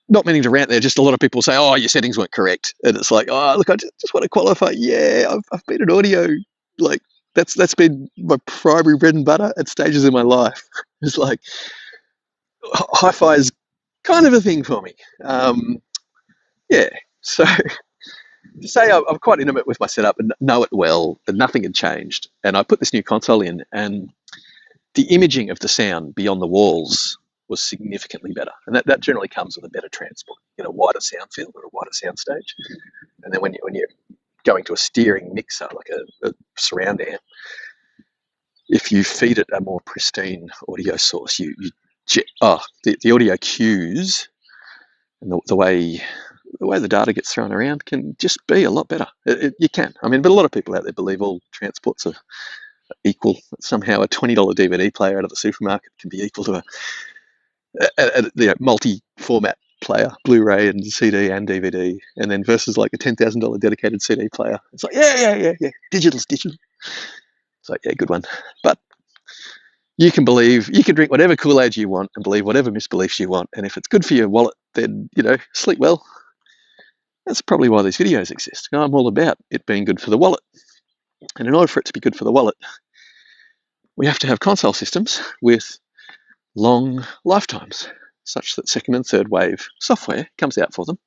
not meaning to rant there, just a lot of people say, oh, your settings weren't correct. And it's like, oh, look, I just want to qualify. Yeah, I've been in audio, like, that's been my primary bread and butter at stages in my life. It's like, hi-fi is kind of a thing for me. Yeah, so to say I'm quite intimate with my setup and know it well, and nothing had changed. And I put this new console in, and the imaging of the sound beyond the walls was significantly better. And that generally comes with a better transport, a wider sound field or a wider sound stage. And then when you're going to a steering mixer, like a surround amp, if you feed it a more pristine audio source, the audio cues and the way the data gets thrown around can just be a lot better. You can. I mean, but a lot of people out there believe all transports are equal. Somehow a $20 DVD player out of the supermarket can be equal to a multi-format player, Blu-ray and CD and DVD, and then versus like a $10,000 dedicated CD player. It's like, yeah. Digital's digital. It's like, yeah, good one. But you can drink whatever Kool-Aid you want and believe whatever misbeliefs you want. And if it's good for your wallet, then, sleep well. That's probably why these videos exist. I'm all about it being good for the wallet. And in order for it to be good for the wallet, we have to have console systems with long lifetimes, such that second and third wave software comes out for them.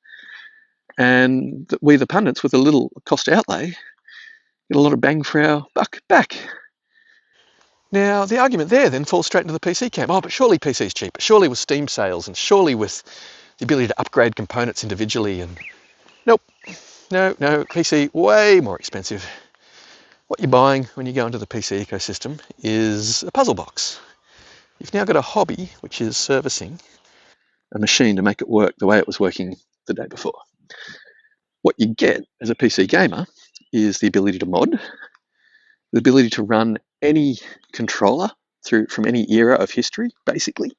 And that we, the pundits, with a little cost outlay, get a lot of bang for our buck back. Now, the argument there then falls straight into the PC camp. Oh, but surely PC's cheaper. Surely with Steam sales, and surely with the ability to upgrade components individually. And nope. No, PC way more expensive. What you're buying when you go into the PC ecosystem is a puzzle box. You've now got a hobby, which is servicing a machine to make it work the way it was working the day before. What you get as a PC gamer is the ability to mod, the ability to run any controller from any era of history, basically,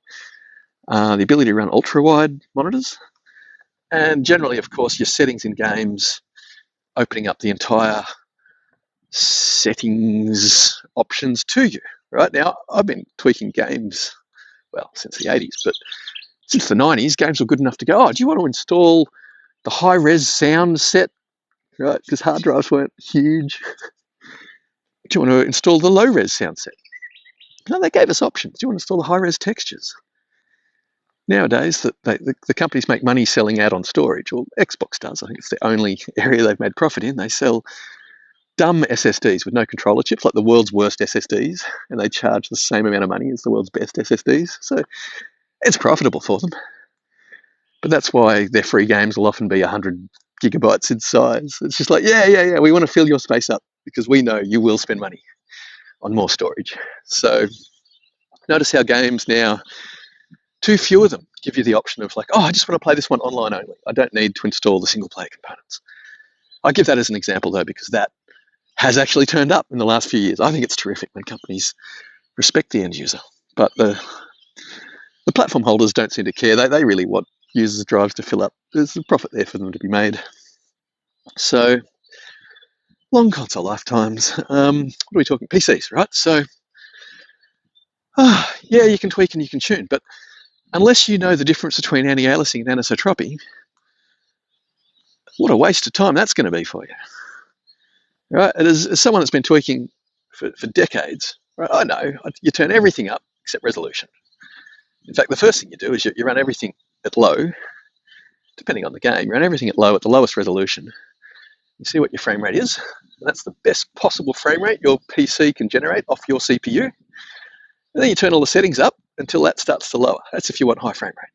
the ability to run ultra-wide monitors, and generally, of course, your settings in games, opening up the entire settings options to you. Right now, I've been tweaking games, since the 80s, but since the 90s, games were good enough to go, do you want to install the high-res sound set? Right, because hard drives weren't huge. Do you want to install the low-res sound set? No, they gave us options. Do you want to install the high-res textures? Nowadays, the companies make money selling add-on storage, or Xbox does. I think it's the only area they've made profit in. They sell dumb SSDs with no controller chips, like the world's worst SSDs, and they charge the same amount of money as the world's best SSDs. So it's profitable for them. But that's why their free games will often be 100 gigabytes in size. It's just like, yeah, we want to fill your space up because we know you will spend money on more storage. So notice how games now, too few of them give you the option of like, I just want to play this one online only. I don't need to install the single player components. I give that as an example though, because that has actually turned up in the last few years. I think it's terrific when companies respect the end user, but the platform holders don't seem to care. They really want users' drives to fill up. There's a profit there for them to be made. So long console lifetimes. What are we talking? PCs, right? So yeah, you can tweak and you can tune, but unless you know the difference between anti-aliasing and anisotropy, what a waste of time that's going to be for you, right? And as someone that's been tweaking for decades, right, I know you turn everything up except resolution. In fact, the first thing you do is you run everything at low, depending on the game. You run everything at low at the lowest resolution. You see what your frame rate is. And that's the best possible frame rate your PC can generate off your CPU. And then you turn all the settings up until that starts to lower. That's if you want high frame rate.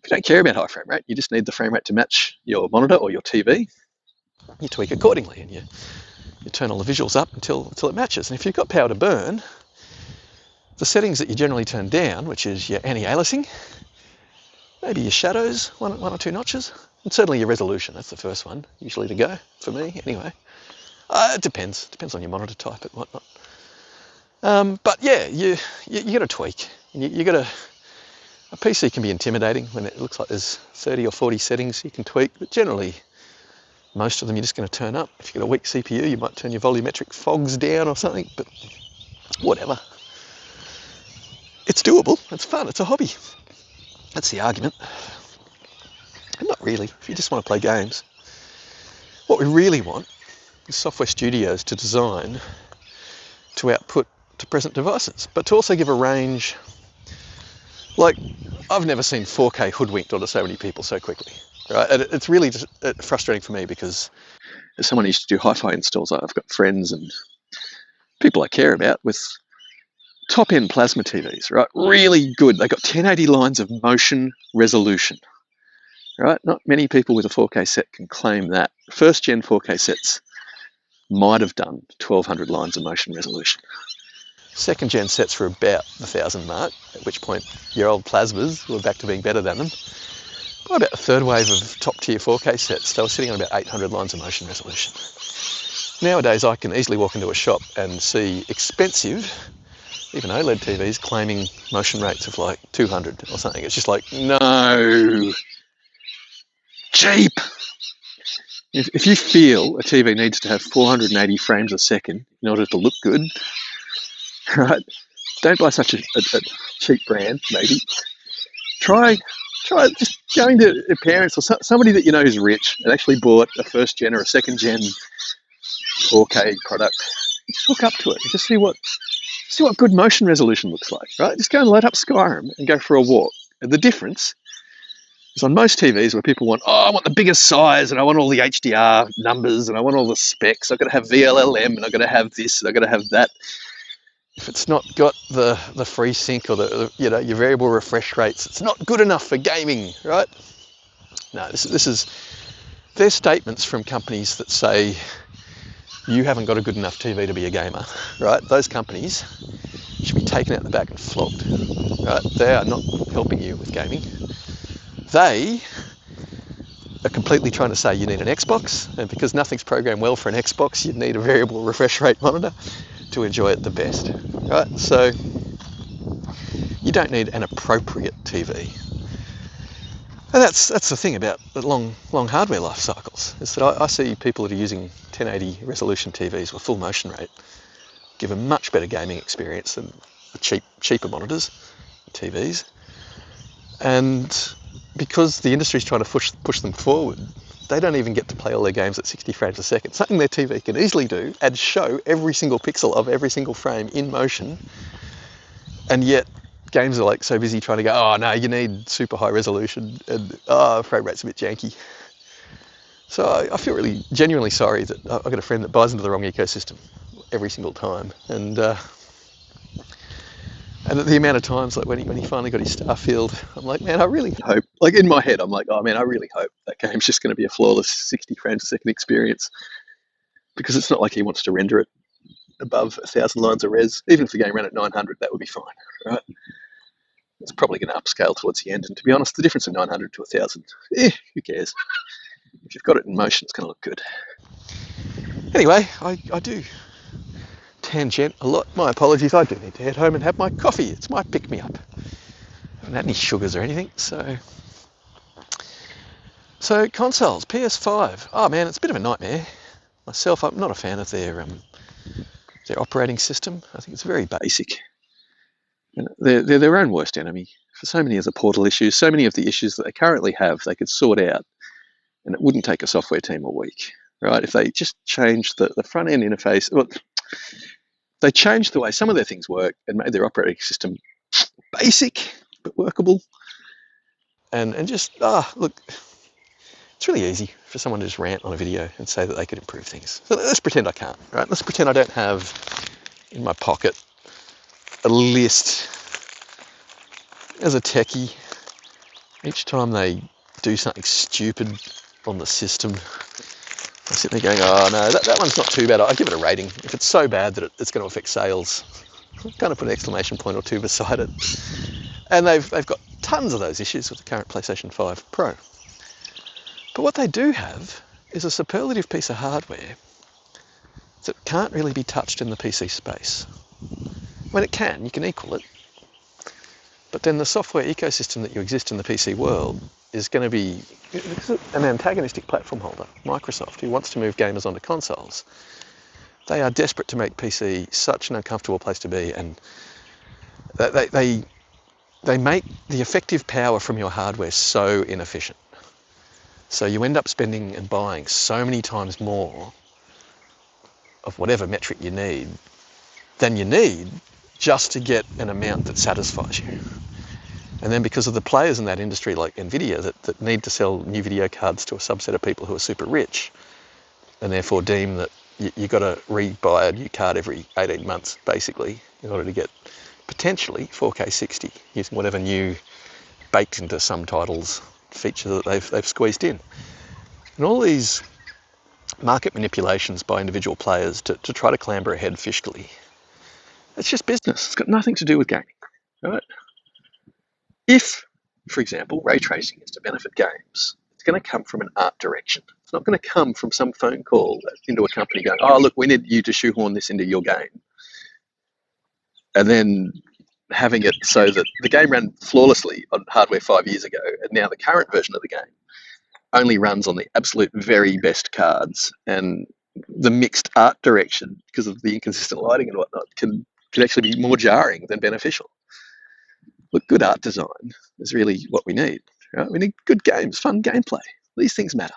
If you don't care about high frame rate, you just need the frame rate to match your monitor or your TV, you tweak accordingly and you turn all the visuals up until it matches. And if you've got power to burn, the settings that you generally turn down, which is your anti-aliasing, maybe your shadows, one or two notches, and certainly your resolution. That's the first one, usually to go, for me anyway. It depends on your monitor type and whatnot. But yeah, you got to tweak. You got to. A PC can be intimidating when it looks like there's 30 or 40 settings you can tweak, but generally most of them you're just going to turn up. If you've got a weak CPU, you might turn your volumetric fogs down or something, but whatever. It's doable, it's fun, it's a hobby. That's the argument. And not really, if you just want to play games. What we really want is software studios to design to output to present devices, but to also give a range. Like, I've never seen 4K hoodwinked onto so many people so quickly, right? And it's really just frustrating for me because as someone who used to do hi-fi installs, I've got friends and people I care about with top-end plasma TVs, right? Really good. They've got 1080 lines of motion resolution, right? Not many people with a 4K set can claim that. First-gen 4K sets might have done 1,200 lines of motion resolution. Second gen sets were about the 1,000 mark, at which point your old plasmas were back to being better than them. By about the third wave of top tier 4K sets, they were sitting on about 800 lines of motion resolution. Nowadays I can easily walk into a shop and see expensive, even OLED TVs, claiming motion rates of like 200 or something. It's just like, no, cheap. If you feel a TV needs to have 480 frames a second in order to look good, right? Don't buy such a cheap brand, maybe. Try just going to your parents or somebody that you know who's rich and actually bought a first gen or a second gen 4K product. Just hook up to it and just see what good motion resolution looks like, right? Just go and load up Skyrim and go for a walk. And the difference is on most TVs where people want, I want the biggest size and I want all the HDR numbers and I want all the specs. I've got to have VLLM and I've got to have this and I've got to have that. If it's not got the free sync or your variable refresh rates, it's not good enough for gaming, right? No, this is there's statements from companies that say you haven't got a good enough TV to be a gamer, right? Those companies should be taken out the back and flogged, right? They are not helping you with gaming. They are completely trying to say you need an Xbox, and because nothing's programmed well for an Xbox, you need a variable refresh rate monitor to enjoy it the best, right? So you don't need an appropriate TV. And that's the thing about the long hardware life cycles, is that I see people that are using 1080 resolution TVs with full motion rate give a much better gaming experience than the cheaper monitors, TVs. And because the industry's trying to push them forward, they don't even get to play all their games at 60 frames a second. Something their TV can easily do and show every single pixel of every single frame in motion, and yet games are like so busy trying to go, oh no, you need super high resolution and frame rate's a bit janky. So I feel really genuinely sorry that I've got a friend that buys into the wrong ecosystem every single time, and the amount of times, like when he finally got his Starfield, I'm like, man, I really hope, like in my head, I'm like, oh man, I really hope that game's just going to be a flawless 60 frames a second experience, because it's not like he wants to render it above 1,000 lines of res. Even if the game ran at 900, that would be fine, right? It's probably going to upscale towards the end, and to be honest, the difference of 900 to 1,000, who cares? If you've got it in motion, it's going to look good. Anyway, I do tangent a lot. My apologies, I do need to head home and have my coffee. It's my pick-me-up. I haven't had any sugars or anything, so consoles, PS5. Oh man, it's a bit of a nightmare. Myself, I'm not a fan of their operating system. I think it's very basic. And they're their own worst enemy. For so many of the portal issues, so many of the issues that they currently have, they could sort out, and it wouldn't take a software team a week, right? If they just changed the front end interface, well, they changed the way some of their things work and made their operating system basic but workable. And just look, it's really easy for someone to just rant on a video and say that they could improve things. So let's pretend I can't, right? Let's pretend I don't have in my pocket a list as a techie. Each time they do something stupid on the system, I sit there going, oh no, that one's not too bad. I give it a rating. If it's so bad that it's going to affect sales, I'm going to put an exclamation point or two beside it. And they've got tons of those issues with the current PlayStation 5 Pro. But what they do have is a superlative piece of hardware that can't really be touched in the PC space. When it can, you can equal it. But then the software ecosystem that you exist in the PC world is going to be an antagonistic platform holder, Microsoft, who wants to move gamers onto consoles. They are desperate to make PC such an uncomfortable place to be, and they make the effective power from your hardware so inefficient. So you end up spending and buying so many times more of whatever metric you need than you need just to get an amount that satisfies you. And then because of the players in that industry like Nvidia that need to sell new video cards to a subset of people who are super rich, and therefore deem that you've got to re-buy a new card every 18 months basically in order to get potentially 4K 60 using whatever new baked into some titles feature that they've squeezed in. And all these market manipulations by individual players to try to clamber ahead fiscally, it's just business. It's got nothing to do with gaming, right? If, for example, ray tracing is to benefit games, it's going to come from an art direction. It's not going to come from some phone call into a company going, oh, look, we need you to shoehorn this into your game. And then having it so that the game ran flawlessly on hardware 5 years ago, and now the current version of the game only runs on the absolute very best cards, and the mixed art direction, because of the inconsistent lighting and whatnot, can actually be more jarring than beneficial. Look, good art design is really what we need. Right? We need good games, fun gameplay. These things matter.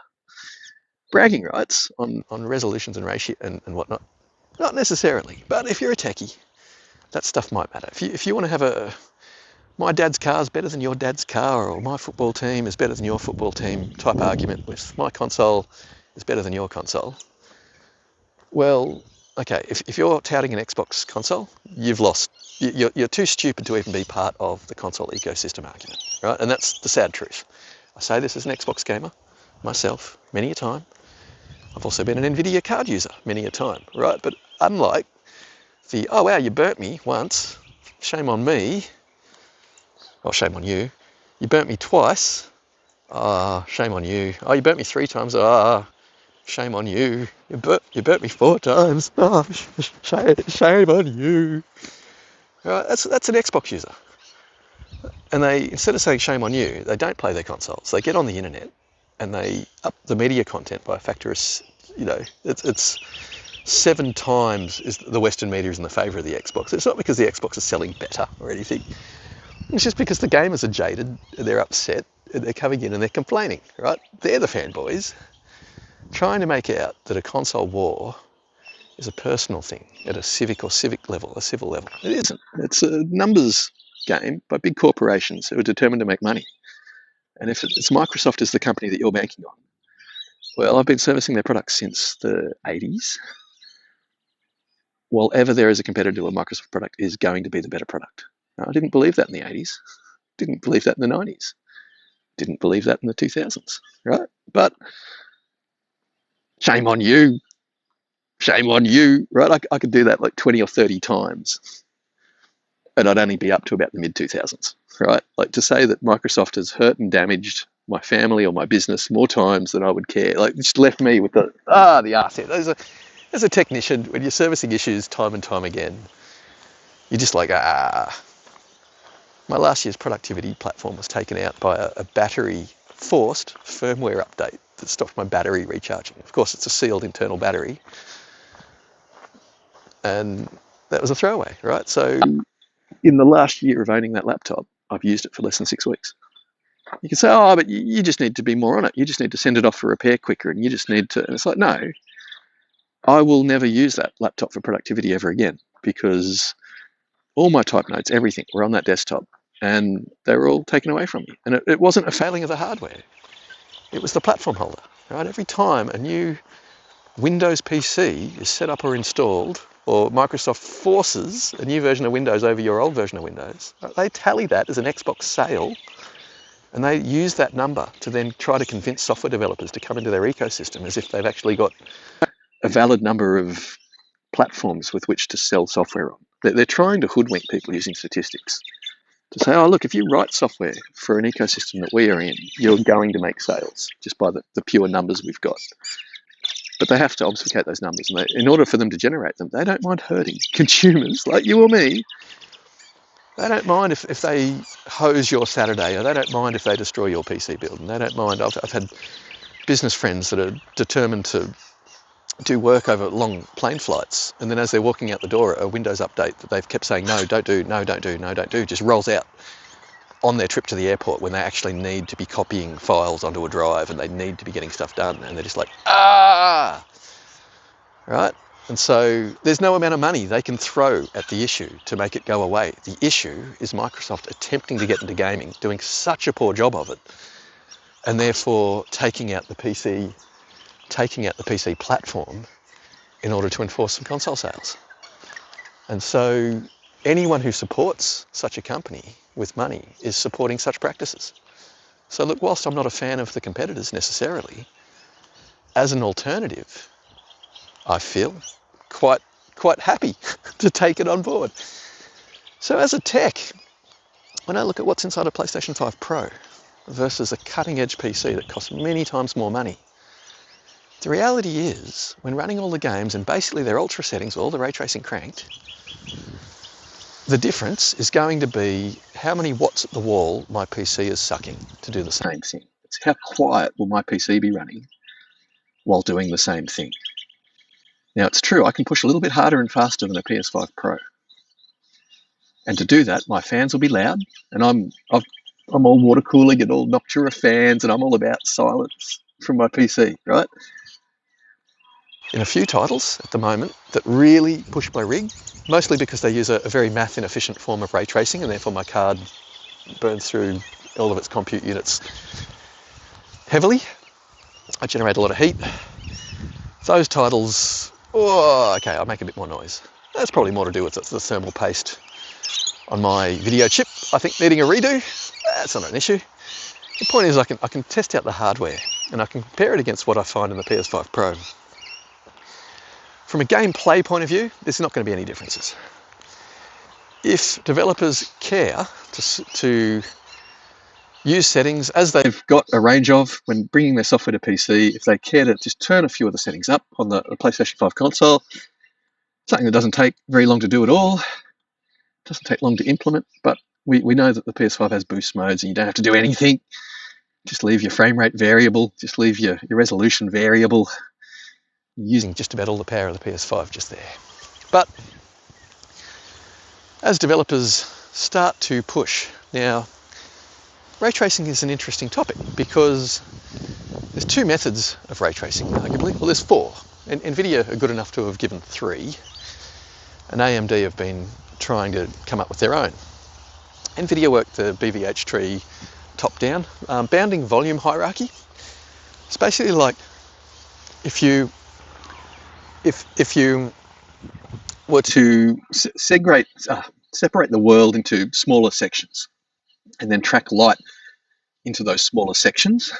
Bragging rights on resolutions and ratio and whatnot, not necessarily. But if you're a techie, that stuff might matter. If you want to have my dad's car is better than your dad's car, or my football team is better than your football team type argument with my console is better than your console, well, okay, if you're touting an Xbox console, you've lost. You're too stupid to even be part of the console ecosystem argument, right? And that's the sad truth. I say this as an Xbox gamer myself many a time. I've also been an Nvidia card user many a time, right? But unlike the, oh wow, you burnt me once, shame on me, well, shame on you. You burnt me twice, shame on you. Oh, you burnt me 3 times, shame on you. You burnt me 4 times, shame on you. Right, that's an Xbox user. And they, instead of saying shame on you, they don't play their consoles. They get on the internet and they up the media content by a factor of, it's 7 times is the Western media is in the favour of the Xbox. It's not because the Xbox is selling better or anything. It's just because the gamers are jaded, they're upset, they're coming in and they're complaining, right? They're the fanboys trying to make out that a console war is a personal thing at a civic level, a civil level. It isn't. It's a numbers game by big corporations who are determined to make money. And if it's Microsoft is the company that you're banking on, well, I've been servicing their products since the 80s. While ever there is a competitor to a Microsoft product is going to be the better product. Now, I didn't believe that in the 80s. Didn't believe that in the 90s. Didn't believe that in the 2000s, right? But shame on you. Shame on you, right? I could do that like 20 or 30 times and I'd only be up to about the mid-2000s, right? Like to say that Microsoft has hurt and damaged my family or my business more times than I would care. Like, just left me with the arse. There's as a technician, when you're servicing issues time and time again, you're just like, ah. My last year's productivity platform was taken out by a battery-forced firmware update that stopped my battery recharging. Of course, it's a sealed internal battery. And that was a throwaway, right? So in the last year of owning that laptop, I've used it for less than 6 weeks. You can say, oh, but you just need to be more on it. You just need to send it off for repair quicker, and you just need to... And it's like, no, I will never use that laptop for productivity ever again, because all my type notes, everything, were on that desktop, and they were all taken away from me. And it wasn't a failing of the hardware. It was the platform holder, right? Every time a new Windows PC is set up or installed, or Microsoft forces a new version of Windows over your old version of Windows, they tally that as an Xbox sale, and they use that number to then try to convince software developers to come into their ecosystem as if they've actually got a valid number of platforms with which to sell software on. They're trying to hoodwink people using statistics to say, oh, look, if you write software for an ecosystem that we are in, you're going to make sales just by the pure numbers we've got. But they have to obfuscate those numbers. And in order for them to generate them, they don't mind hurting consumers like you or me. They don't mind if they hose your Saturday, or they don't mind if they destroy your PC build. And they don't mind. I've had business friends that are determined to do work over long plane flights, and then as they're walking out the door, a Windows update that they've kept saying, no, don't do, no, don't do, no, don't do, just rolls out on their trip to the airport when they actually need to be copying files onto a drive and they need to be getting stuff done, and they're just like, ah, right? And so there's no amount of money they can throw at the issue to make it go away. The issue is Microsoft attempting to get into gaming, doing such a poor job of it, and therefore taking out the PC platform in order to enforce some console sales. And so anyone who supports such a company with money is supporting such practices. So look, whilst I'm not a fan of the competitors necessarily, as an alternative, I feel quite happy to take it on board. So as a tech, when I look at what's inside a PlayStation 5 Pro versus a cutting-edge PC that costs many times more money, the reality is, when running all the games and basically their ultra settings, all the ray tracing cranked, the difference is going to be how many watts at the wall my PC is sucking to do the same thing. It's how quiet will my PC be running while doing the same thing. Now, it's true, I can push a little bit harder and faster than a PS5 Pro. And to do that, my fans will be loud, and I'm all water cooling and all Noctua fans, and I'm all about silence from my PC, right? In a few titles at the moment that really push my rig, mostly because they use a very math inefficient form of ray tracing, and therefore my card burns through all of its compute units heavily. I generate a lot of heat. Those titles, oh, okay, I make a bit more noise. That's probably more to do with the thermal paste on my video chip, I think, needing a redo. That's not an issue. The point is I can test out the hardware, and I can compare it against what I find in the PS5 Pro. From a gameplay point of view, there's not going to be any differences. If developers care to use settings as they've got a range of when bringing their software to PC, if they care to just turn a few of the settings up on the PlayStation 5 console, something that doesn't take very long to do at all, doesn't take long to implement, but we know that the PS5 has boost modes and you don't have to do anything. Just leave your frame rate variable, just leave your resolution variable, using just about all the power of the PS5 just there. But as developers start to push, now ray tracing is an interesting topic because there's two methods of ray tracing, arguably. Well, there's four. And NVIDIA are good enough to have given three, and AMD have been trying to come up with their own. NVIDIA worked the BVH tree top down, bounding volume hierarchy. It's basically like if you were to separate the world into smaller sections and then track light into those smaller sections,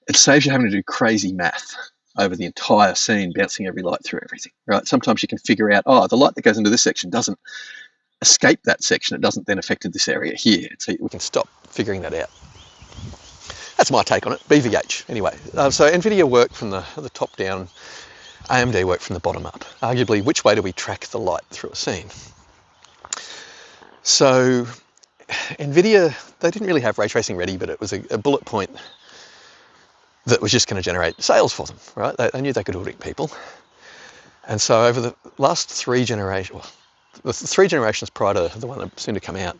it saves you having to do crazy math over the entire scene, bouncing every light through everything, right? Sometimes you can figure out, oh, the light that goes into this section doesn't escape that section. It doesn't then affect this area here. So we can stop figuring that out. That's my take on it, BVH, anyway. So NVIDIA worked from the top down AMD work from the bottom up. Arguably, which way do we track the light through a scene? So NVIDIA, they didn't really have ray tracing ready, but it was a bullet point that was just going to generate sales for them, right? They knew they could hoodwink people. And so over the last 3 generations, well, the 3 generations prior to the one that's soon to come out,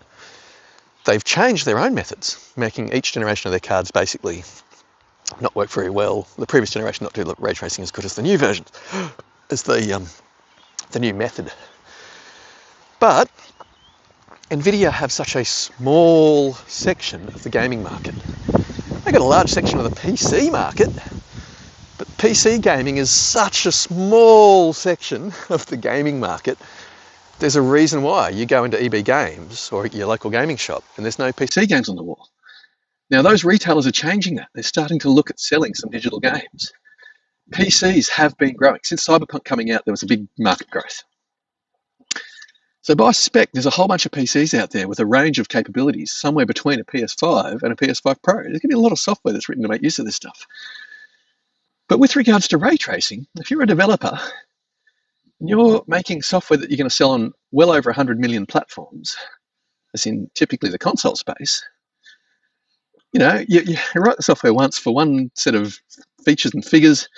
they've changed their own methods, making each generation of their cards basically not work very well. The previous generation not do ray tracing as good as the new version, as the new method. But NVIDIA have such a small section of the gaming market. They've got a large section of the PC market, but PC gaming is such a small section of the gaming market. There's a reason why you go into EB Games or your local gaming shop and there's no PC games on the wall. Now, those retailers are changing that. They're starting to look at selling some digital games. PCs have been growing. Since Cyberpunk coming out, there was a big market growth. So by spec, there's a whole bunch of PCs out there with a range of capabilities, somewhere between a PS5 and a PS5 Pro. There's going to be a lot of software that's written to make use of this stuff. But with regards to ray tracing, if you're a developer, and you're making software that you're going to sell on well over 100 million platforms, as in typically the console space, you write the software once for one set of features and figures.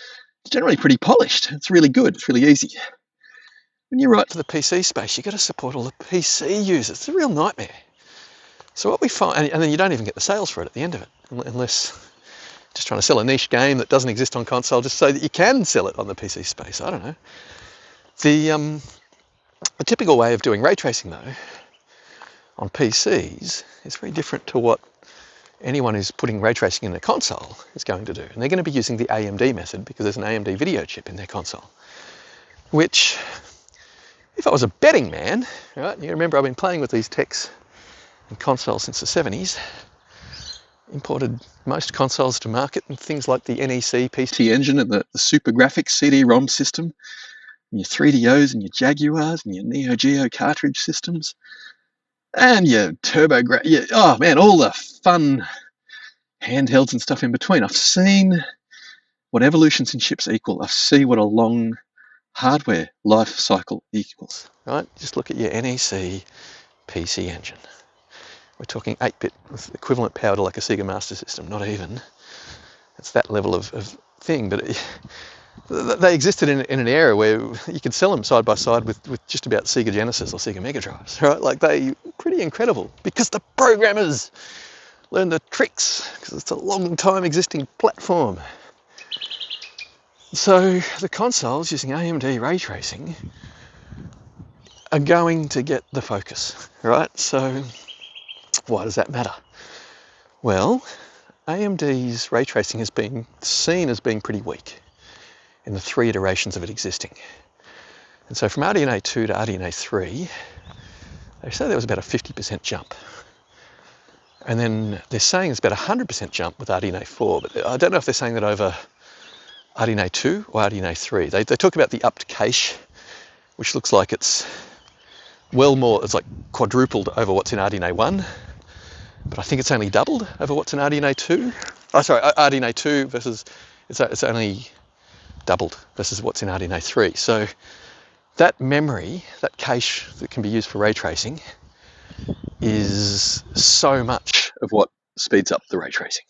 It's generally pretty polished. It's really good. It's really easy. When you write to the PC space, you've got to support all the PC users. It's a real nightmare. So what we find, and then you don't even get the sales for it at the end of it, unless just trying to sell a niche game that doesn't exist on console just so that you can sell it on the PC space. I don't know. The typical way of doing ray tracing, though, on PCs is very different to what anyone who's putting ray tracing in a console is going to do. And they're going to be using the AMD method because there's an AMD video chip in their console, which, if I was a betting man, right, you remember I've been playing with these techs and consoles since the 70s, imported most consoles to market and things like the NEC PC engine and the Super Graphics CD-ROM system, and your 3DOs and your Jaguars and your Neo Geo cartridge systems, and your oh man, all the fun handhelds and stuff in between. I've seen what evolutions in chips equal. I see what a long hardware life cycle equals, right? Just look at your NEC PC engine. We're talking 8-bit with equivalent power to like a Sega Master System, not even. It's that level of thing, but they existed in an era where you could sell them side by side with just about Sega Genesis or Sega Mega Drives, right? Like they pretty incredible because the programmers learned the tricks because it's a long time existing platform. So the consoles using AMD ray tracing are going to get the focus, right? So why does that matter? Well, AMD's ray tracing has been seen as being pretty weak in the 3 iterations of it existing. And so from RDNA 2 to RDNA 3, they say there was about a 50% jump. And then they're saying it's about a 100% jump with RDNA 4, but I don't know if they're saying that over RDNA 2 or RDNA 3. They talk about the upped cache, which looks like it's well more, it's like quadrupled over what's in RDNA 1, but I think it's only doubled over what's in RDNA 2. Oh, sorry, RDNA 2 versus, it's only doubled versus what's in RDNA 3. So that memory, that cache that can be used for ray tracing is so much of what speeds up the ray tracing.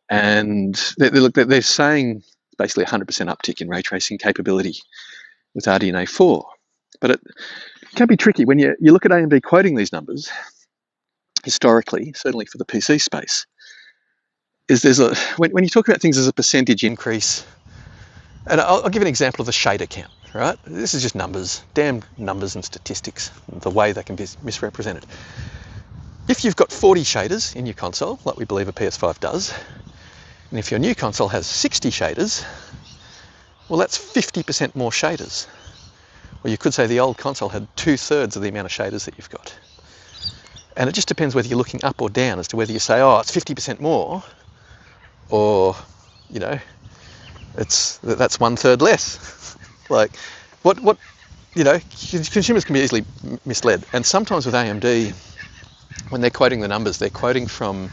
And they're saying basically 100% uptick in ray tracing capability with RDNA 4. But it can be tricky when you look at AMD quoting these numbers historically, certainly for the PC space, is when you talk about things as a percentage increase, and I'll give an example of the shader count, right? This is just numbers, damn numbers and statistics, the way they can be misrepresented. If you've got 40 shaders in your console, like we believe a PS5 does, and if your new console has 60 shaders, well, that's 50% more shaders. Or you could say the old console had 2/3 of the amount of shaders that you've got. And it just depends whether you're looking up or down as to whether you say, oh, it's 50% more, or, that's 1/3 less. Like, consumers can be easily misled. And sometimes with AMD, when they're quoting the numbers, they're quoting from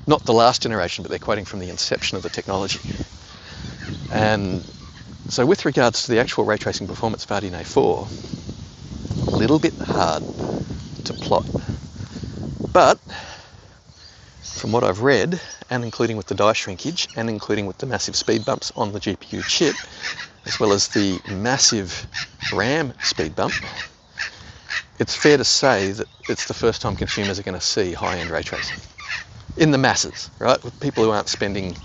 not the last generation, but they're quoting from the inception of the technology. And So with regards to the actual ray tracing performance of RDNA 4, a little bit hard to plot. But from what I've read, and including with the die shrinkage, and including with the massive speed bumps on the GPU chip, as well as the massive RAM speed bump, it's fair to say that it's the first time consumers are going to see high-end ray tracing. In the masses, right? With people who aren't spending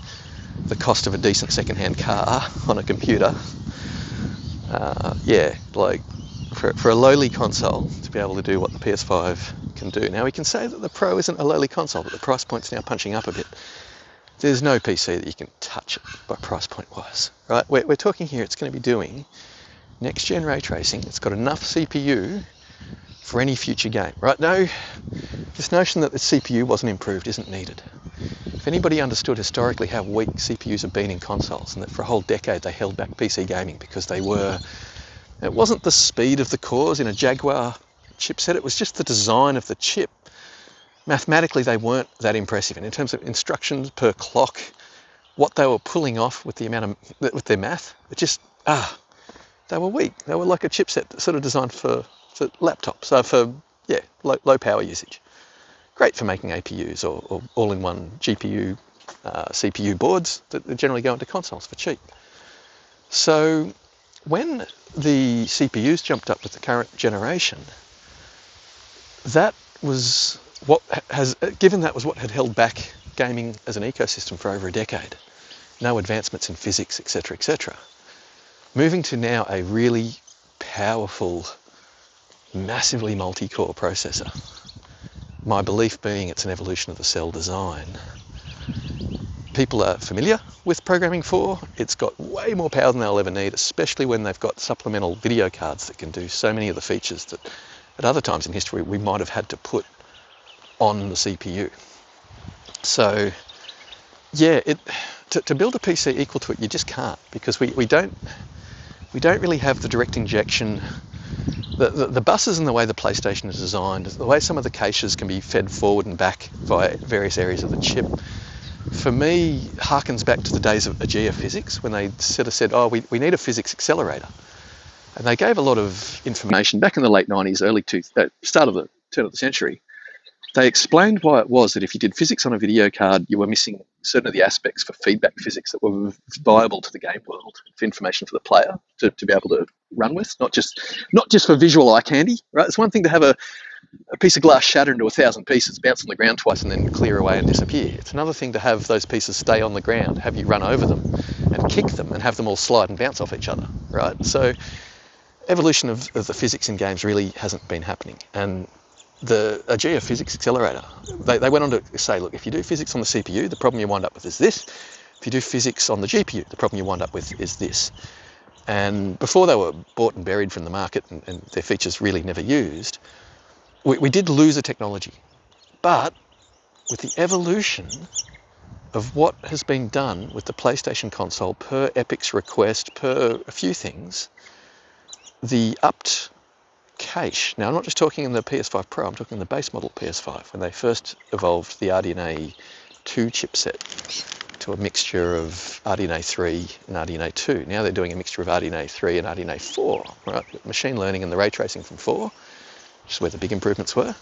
the cost of a decent second-hand car on a computer. Yeah, like for a lowly console to be able to do what the PS5 can do. Now we can say that the Pro isn't a lowly console, but the price point's now punching up a bit. There's no PC that you can touch it by price point wise, right? We're talking here, it's going to be doing next-gen ray tracing. It's got enough CPU for any future game, right? No, this notion that the CPU wasn't improved isn't needed. If anybody understood historically how weak CPUs have been in consoles, and that for a whole decade they held back PC gaming because it wasn't the speed of the cores in a Jaguar chipset, it was just the design of the chip. Mathematically they weren't that impressive, and in terms of instructions per clock, what they were pulling off with with their math, they were weak. They were like a chipset that's sort of designed for laptops, so for low power usage. Great for making APUs or all-in-one GPU, CPU boards that generally go into consoles for cheap. So when the CPUs jumped up with the current generation, that was what had held back gaming as an ecosystem for over a decade. No advancements in physics, etc., etc. Moving to now a really powerful, massively multi-core processor. My belief being it's an evolution of the cell design. People are familiar with programming 4. It's got way more power than they'll ever need, especially when they've got supplemental video cards that can do so many of the features that at other times in history we might have had to put on the CPU. So yeah, to build a PC equal to it, you just can't, because we don't really have the direct injection. The buses and the way the PlayStation is designed, the way some of the caches can be fed forward and back via various areas of the chip, for me harkens back to the days of AGEA physics, when they sort of said, oh, we need a physics accelerator. And they gave a lot of information back in the late 90s, start of the turn of the century. They explained why it was that if you did physics on a video card, you were missing certain of the aspects for feedback physics that were viable to the game world, for information for the player to be able to run with, not just for visual eye candy, right? It's one thing to have a piece of glass shatter into 1,000 pieces, bounce on the ground twice and then clear away and disappear. It's another thing to have those pieces stay on the ground, have you run over them and kick them and have them all slide and bounce off each other, right? So evolution of the physics in games really hasn't been happening. And the AGEA physics accelerator, they went on to say, look, if you do physics on the CPU, the problem you wind up with is this. If you do physics on the GPU, the problem you wind up with is this. And before they were bought and buried from the market and their features really never used, we did lose a technology. But with the evolution of what has been done with the PlayStation console, per Epic's request, per a few things, the upped cache. Now, I'm not just talking in the PS5 Pro, I'm talking in the base model PS5, when they first evolved the RDNA 2 chipset to a mixture of RDNA 3 and RDNA 2. Now they're doing a mixture of RDNA 3 and RDNA 4, right? Machine learning and the ray tracing from 4, which is where the big improvements were.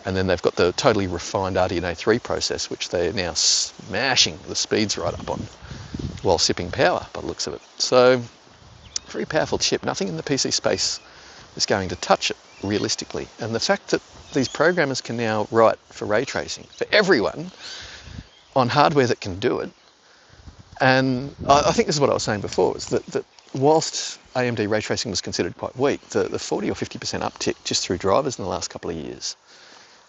And then they've got the totally refined RDNA 3 process, which they're now smashing the speeds right up on while sipping power by the looks of it. So, very powerful chip. Nothing in the PC space is going to touch it realistically. And the fact that these programmers can now write for ray tracing for everyone on hardware that can do it, and I think this is what I was saying before, is that whilst AMD ray tracing was considered quite weak, the 40 or 50% uptick just through drivers in the last couple of years,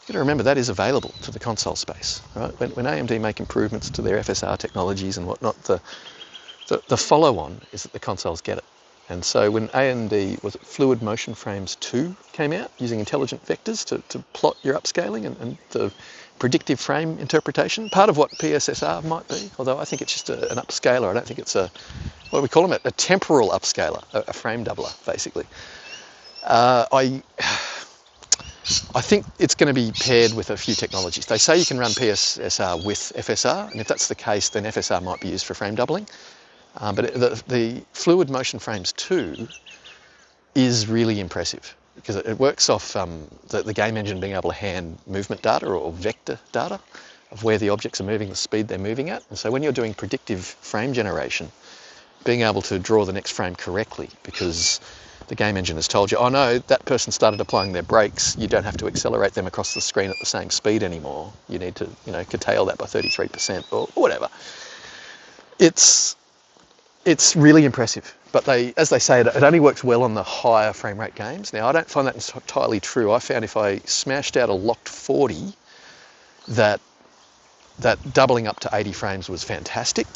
you've got to remember that is available to the console space, right? When AMD make improvements to their FSR technologies and whatnot, the follow-on is that the consoles get it. And so when AMD, was it Fluid Motion Frames 2 came out, using intelligent vectors to plot your upscaling and the predictive frame interpretation, part of what PSSR might be, although I think it's just an upscaler. I don't think it's what do we call them? A temporal upscaler, a frame doubler, basically. I think it's going to be paired with a few technologies. They say you can run PSSR with FSR, and if that's the case, then FSR might be used for frame doubling. But the fluid motion frames 2 is really impressive because it works off the game engine being able to hand movement data or vector data of where the objects are moving, the speed they're moving at. And so when you're doing predictive frame generation, being able to draw the next frame correctly because the game engine has told you, oh no, that person started applying their brakes, you don't have to accelerate them across the screen at the same speed anymore. You need to, curtail that by 33% or whatever. It's really impressive. But as they say, it only works well on the higher frame rate games. Now, I don't find that entirely true. I found if I smashed out a locked 40, that doubling up to 80 frames was fantastic.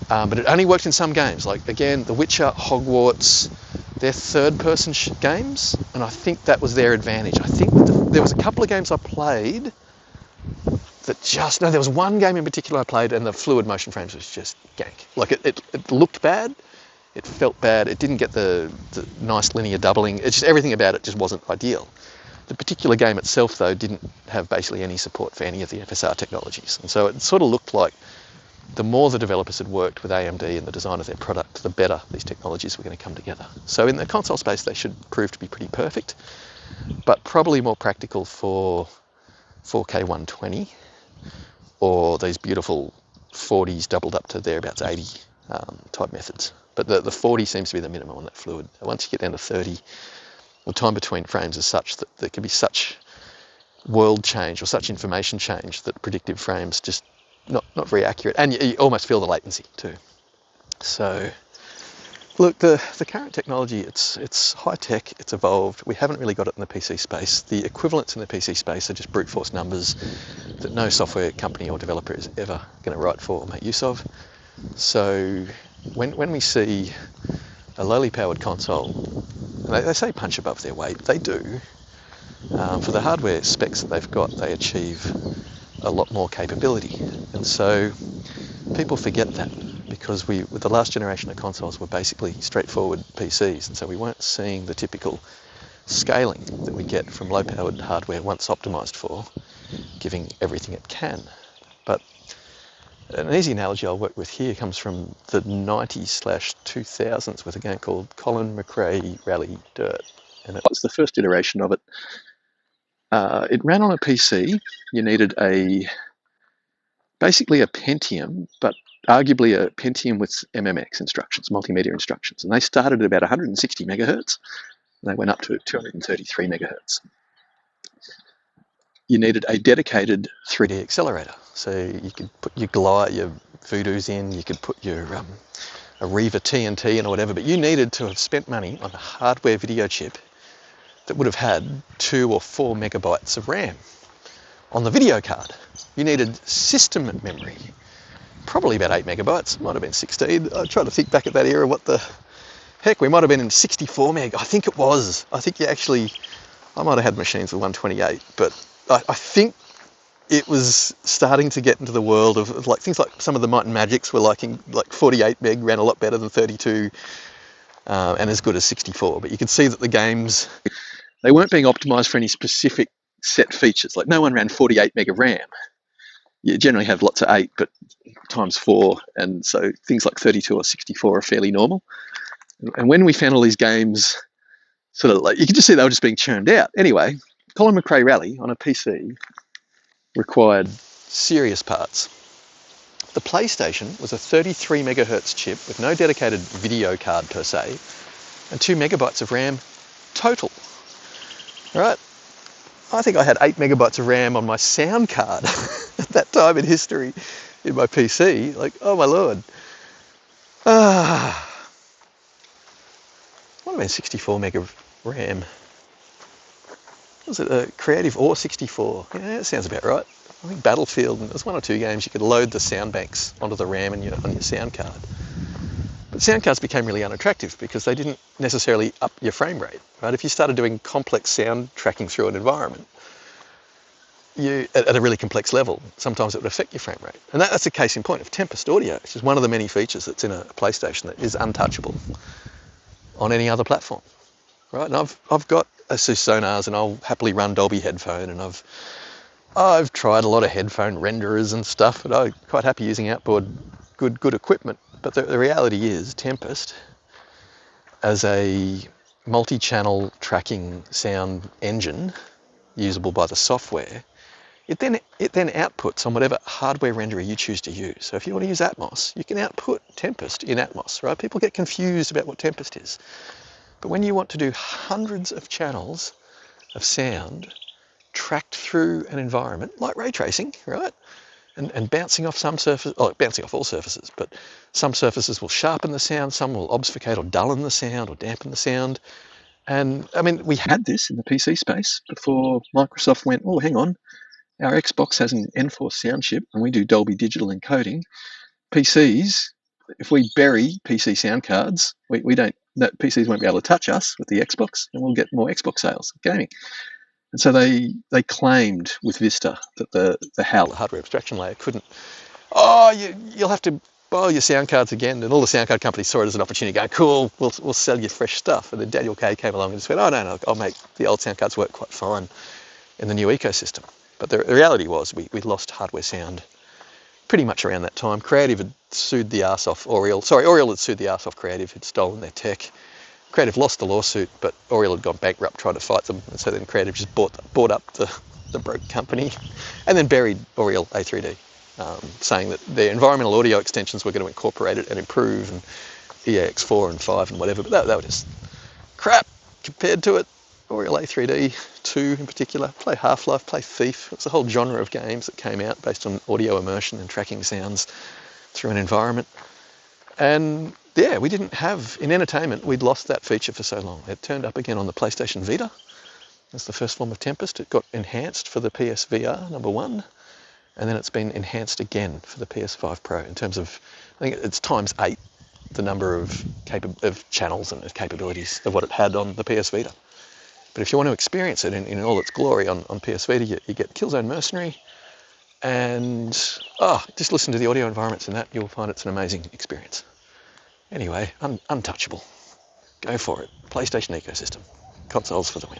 But it only worked in some games. Like, again, The Witcher, Hogwarts, they're third-person games, and I think that was their advantage. I think there was a couple of games I played that there was one game in particular I played, and the fluid motion frames was just gank. Like, it looked bad, it felt bad, it didn't get the nice linear doubling. It's just everything about it just wasn't ideal. The particular game itself, though, didn't have basically any support for any of the FSR technologies, and so it sort of looked like the more the developers had worked with AMD in the design of their product, the better these technologies were going to come together. So in the console space, they should prove to be pretty perfect, but probably more practical for 4K 120 or these beautiful 40s doubled up to thereabouts 80 type methods. But the 40 seems to be the minimum on that fluid. Once you get down to 30, the time between frames is such that there can be such world change or such information change that predictive frames just not very accurate, and you almost feel the latency too. So look, the current technology, it's high tech, it's evolved. We haven't really got it in the PC space. The equivalents in the PC space are just brute force numbers that no software company or developer is ever going to write for or make use of. So when we see a lowly powered console, and they say punch above their weight, they do. For the hardware specs that they've got, they achieve a lot more capability, and so people forget that because with the last generation of consoles were basically straightforward PCs, and so we weren't seeing the typical scaling that we get from low-powered hardware once optimized for, giving everything it can. But an easy analogy I'll work with here comes from the 90s/2000s with a game called Colin McRae Rally Dirt, and it was the first iteration of it. It ran on a PC. You needed basically a Pentium, but arguably a Pentium with MMX instructions, multimedia instructions. And they started at about 160 megahertz, and they went up to 233 megahertz. You needed a dedicated 3D accelerator. So you could put your Voodoos in, you could put your Ariva TNT in or whatever, but you needed to have spent money on a hardware video chip that would have had 2 or 4 megabytes of RAM on the video card. You needed system memory, probably about 8 megabytes, might have been 16. I try to think back at that era, what the heck, we might have been in 64 meg. I think it was. I think I might have had machines with 128, but I think it was starting to get into the world of like things like some of the Might and Magics were like 48 meg ran a lot better than 32 and as good as 64. But you could see that the games, they weren't being optimized for any specific set features. Like no one ran 48 meg of RAM. You generally have lots of 8, but times 4. And so things like 32 or 64 are fairly normal. And when we found all these games, sort of like, you could just see they were just being churned out. Anyway, Colin McRae Rally on a PC required serious parts. The PlayStation was a 33 megahertz chip with no dedicated video card per se, and 2 megabytes of RAM total. Right? I think I had 8 megabytes of RAM on my sound card at that time in history in my PC. Like, oh my lord. Might have been 64 meg of RAM. Was it a Creative or 64? Yeah, that sounds about right. I think Battlefield, and there's 1 or 2 games you could load the sound banks onto the RAM on your sound card. But sound cards became really unattractive because they didn't necessarily up your frame rate, right? If you started doing complex sound tracking through an environment, at a really complex level, sometimes it would affect your frame rate. And that's a case in point of Tempest Audio, which is one of the many features that's in a PlayStation that is untouchable on any other platform, right? And I've got ASUS Sonars, and I'll happily run Dolby headphone, and I've tried a lot of headphone renderers and stuff, but I'm quite happy using outboard good equipment. But the reality is Tempest, as a multi-channel tracking sound engine usable by the software, it then outputs on whatever hardware renderer you choose to use. So if you want to use Atmos, you can output Tempest in Atmos, right? People get confused about what Tempest is. But when you want to do hundreds of channels of sound tracked through an environment, like ray tracing, right? And bouncing off some surface, bouncing off all surfaces, but some surfaces will sharpen the sound, some will obfuscate or dullen the sound or dampen the sound. And I mean, we had this in the PC space before Microsoft went, oh, hang on, our Xbox has an N4 sound chip and we do Dolby Digital encoding. PCs, if we bury PC sound cards, we don't, that PCs won't be able to touch us with the Xbox, and we'll get more Xbox sales gaming. And so they claimed with Vista that the hardware abstraction layer couldn't, you'll have to borrow your sound cards again. And all the sound card companies saw it as an opportunity to go, cool, we'll sell you fresh stuff. And then Daniel Kay came along and just went, oh, no, I'll make the old sound cards work quite fine in the new ecosystem. But the reality was we lost hardware sound pretty much around that time. Creative had sued the arse off Oriel. Sorry, Oriel had sued the arse off Creative, had stolen their tech. Creative lost the lawsuit, but Oriel had gone bankrupt, tried to fight them, and so then Creative just bought up the broke company and then buried Oriel A3D, saying that their environmental audio extensions were going to incorporate it and improve, and EAX4 and 5 and whatever, but that was just crap compared to it. Oriel A3D 2 in particular, play Half-Life, play Thief. It's a whole genre of games that came out based on audio immersion and tracking sounds through an environment. And yeah, we didn't have, in entertainment, we'd lost that feature for so long. It turned up again on the PlayStation Vita. That's the first form of Tempest. It got enhanced for the PSVR, number one. And then it's been enhanced again for the PS5 Pro in terms of, I think it's ×8 the number of channels and capabilities of what it had on the PS Vita. But if you want to experience it in all its glory on PS Vita, you get Killzone Mercenary, and just listen to the audio environments in that. You'll find it's an amazing experience. Anyway, untouchable. Go for it. PlayStation ecosystem. Consoles for the win.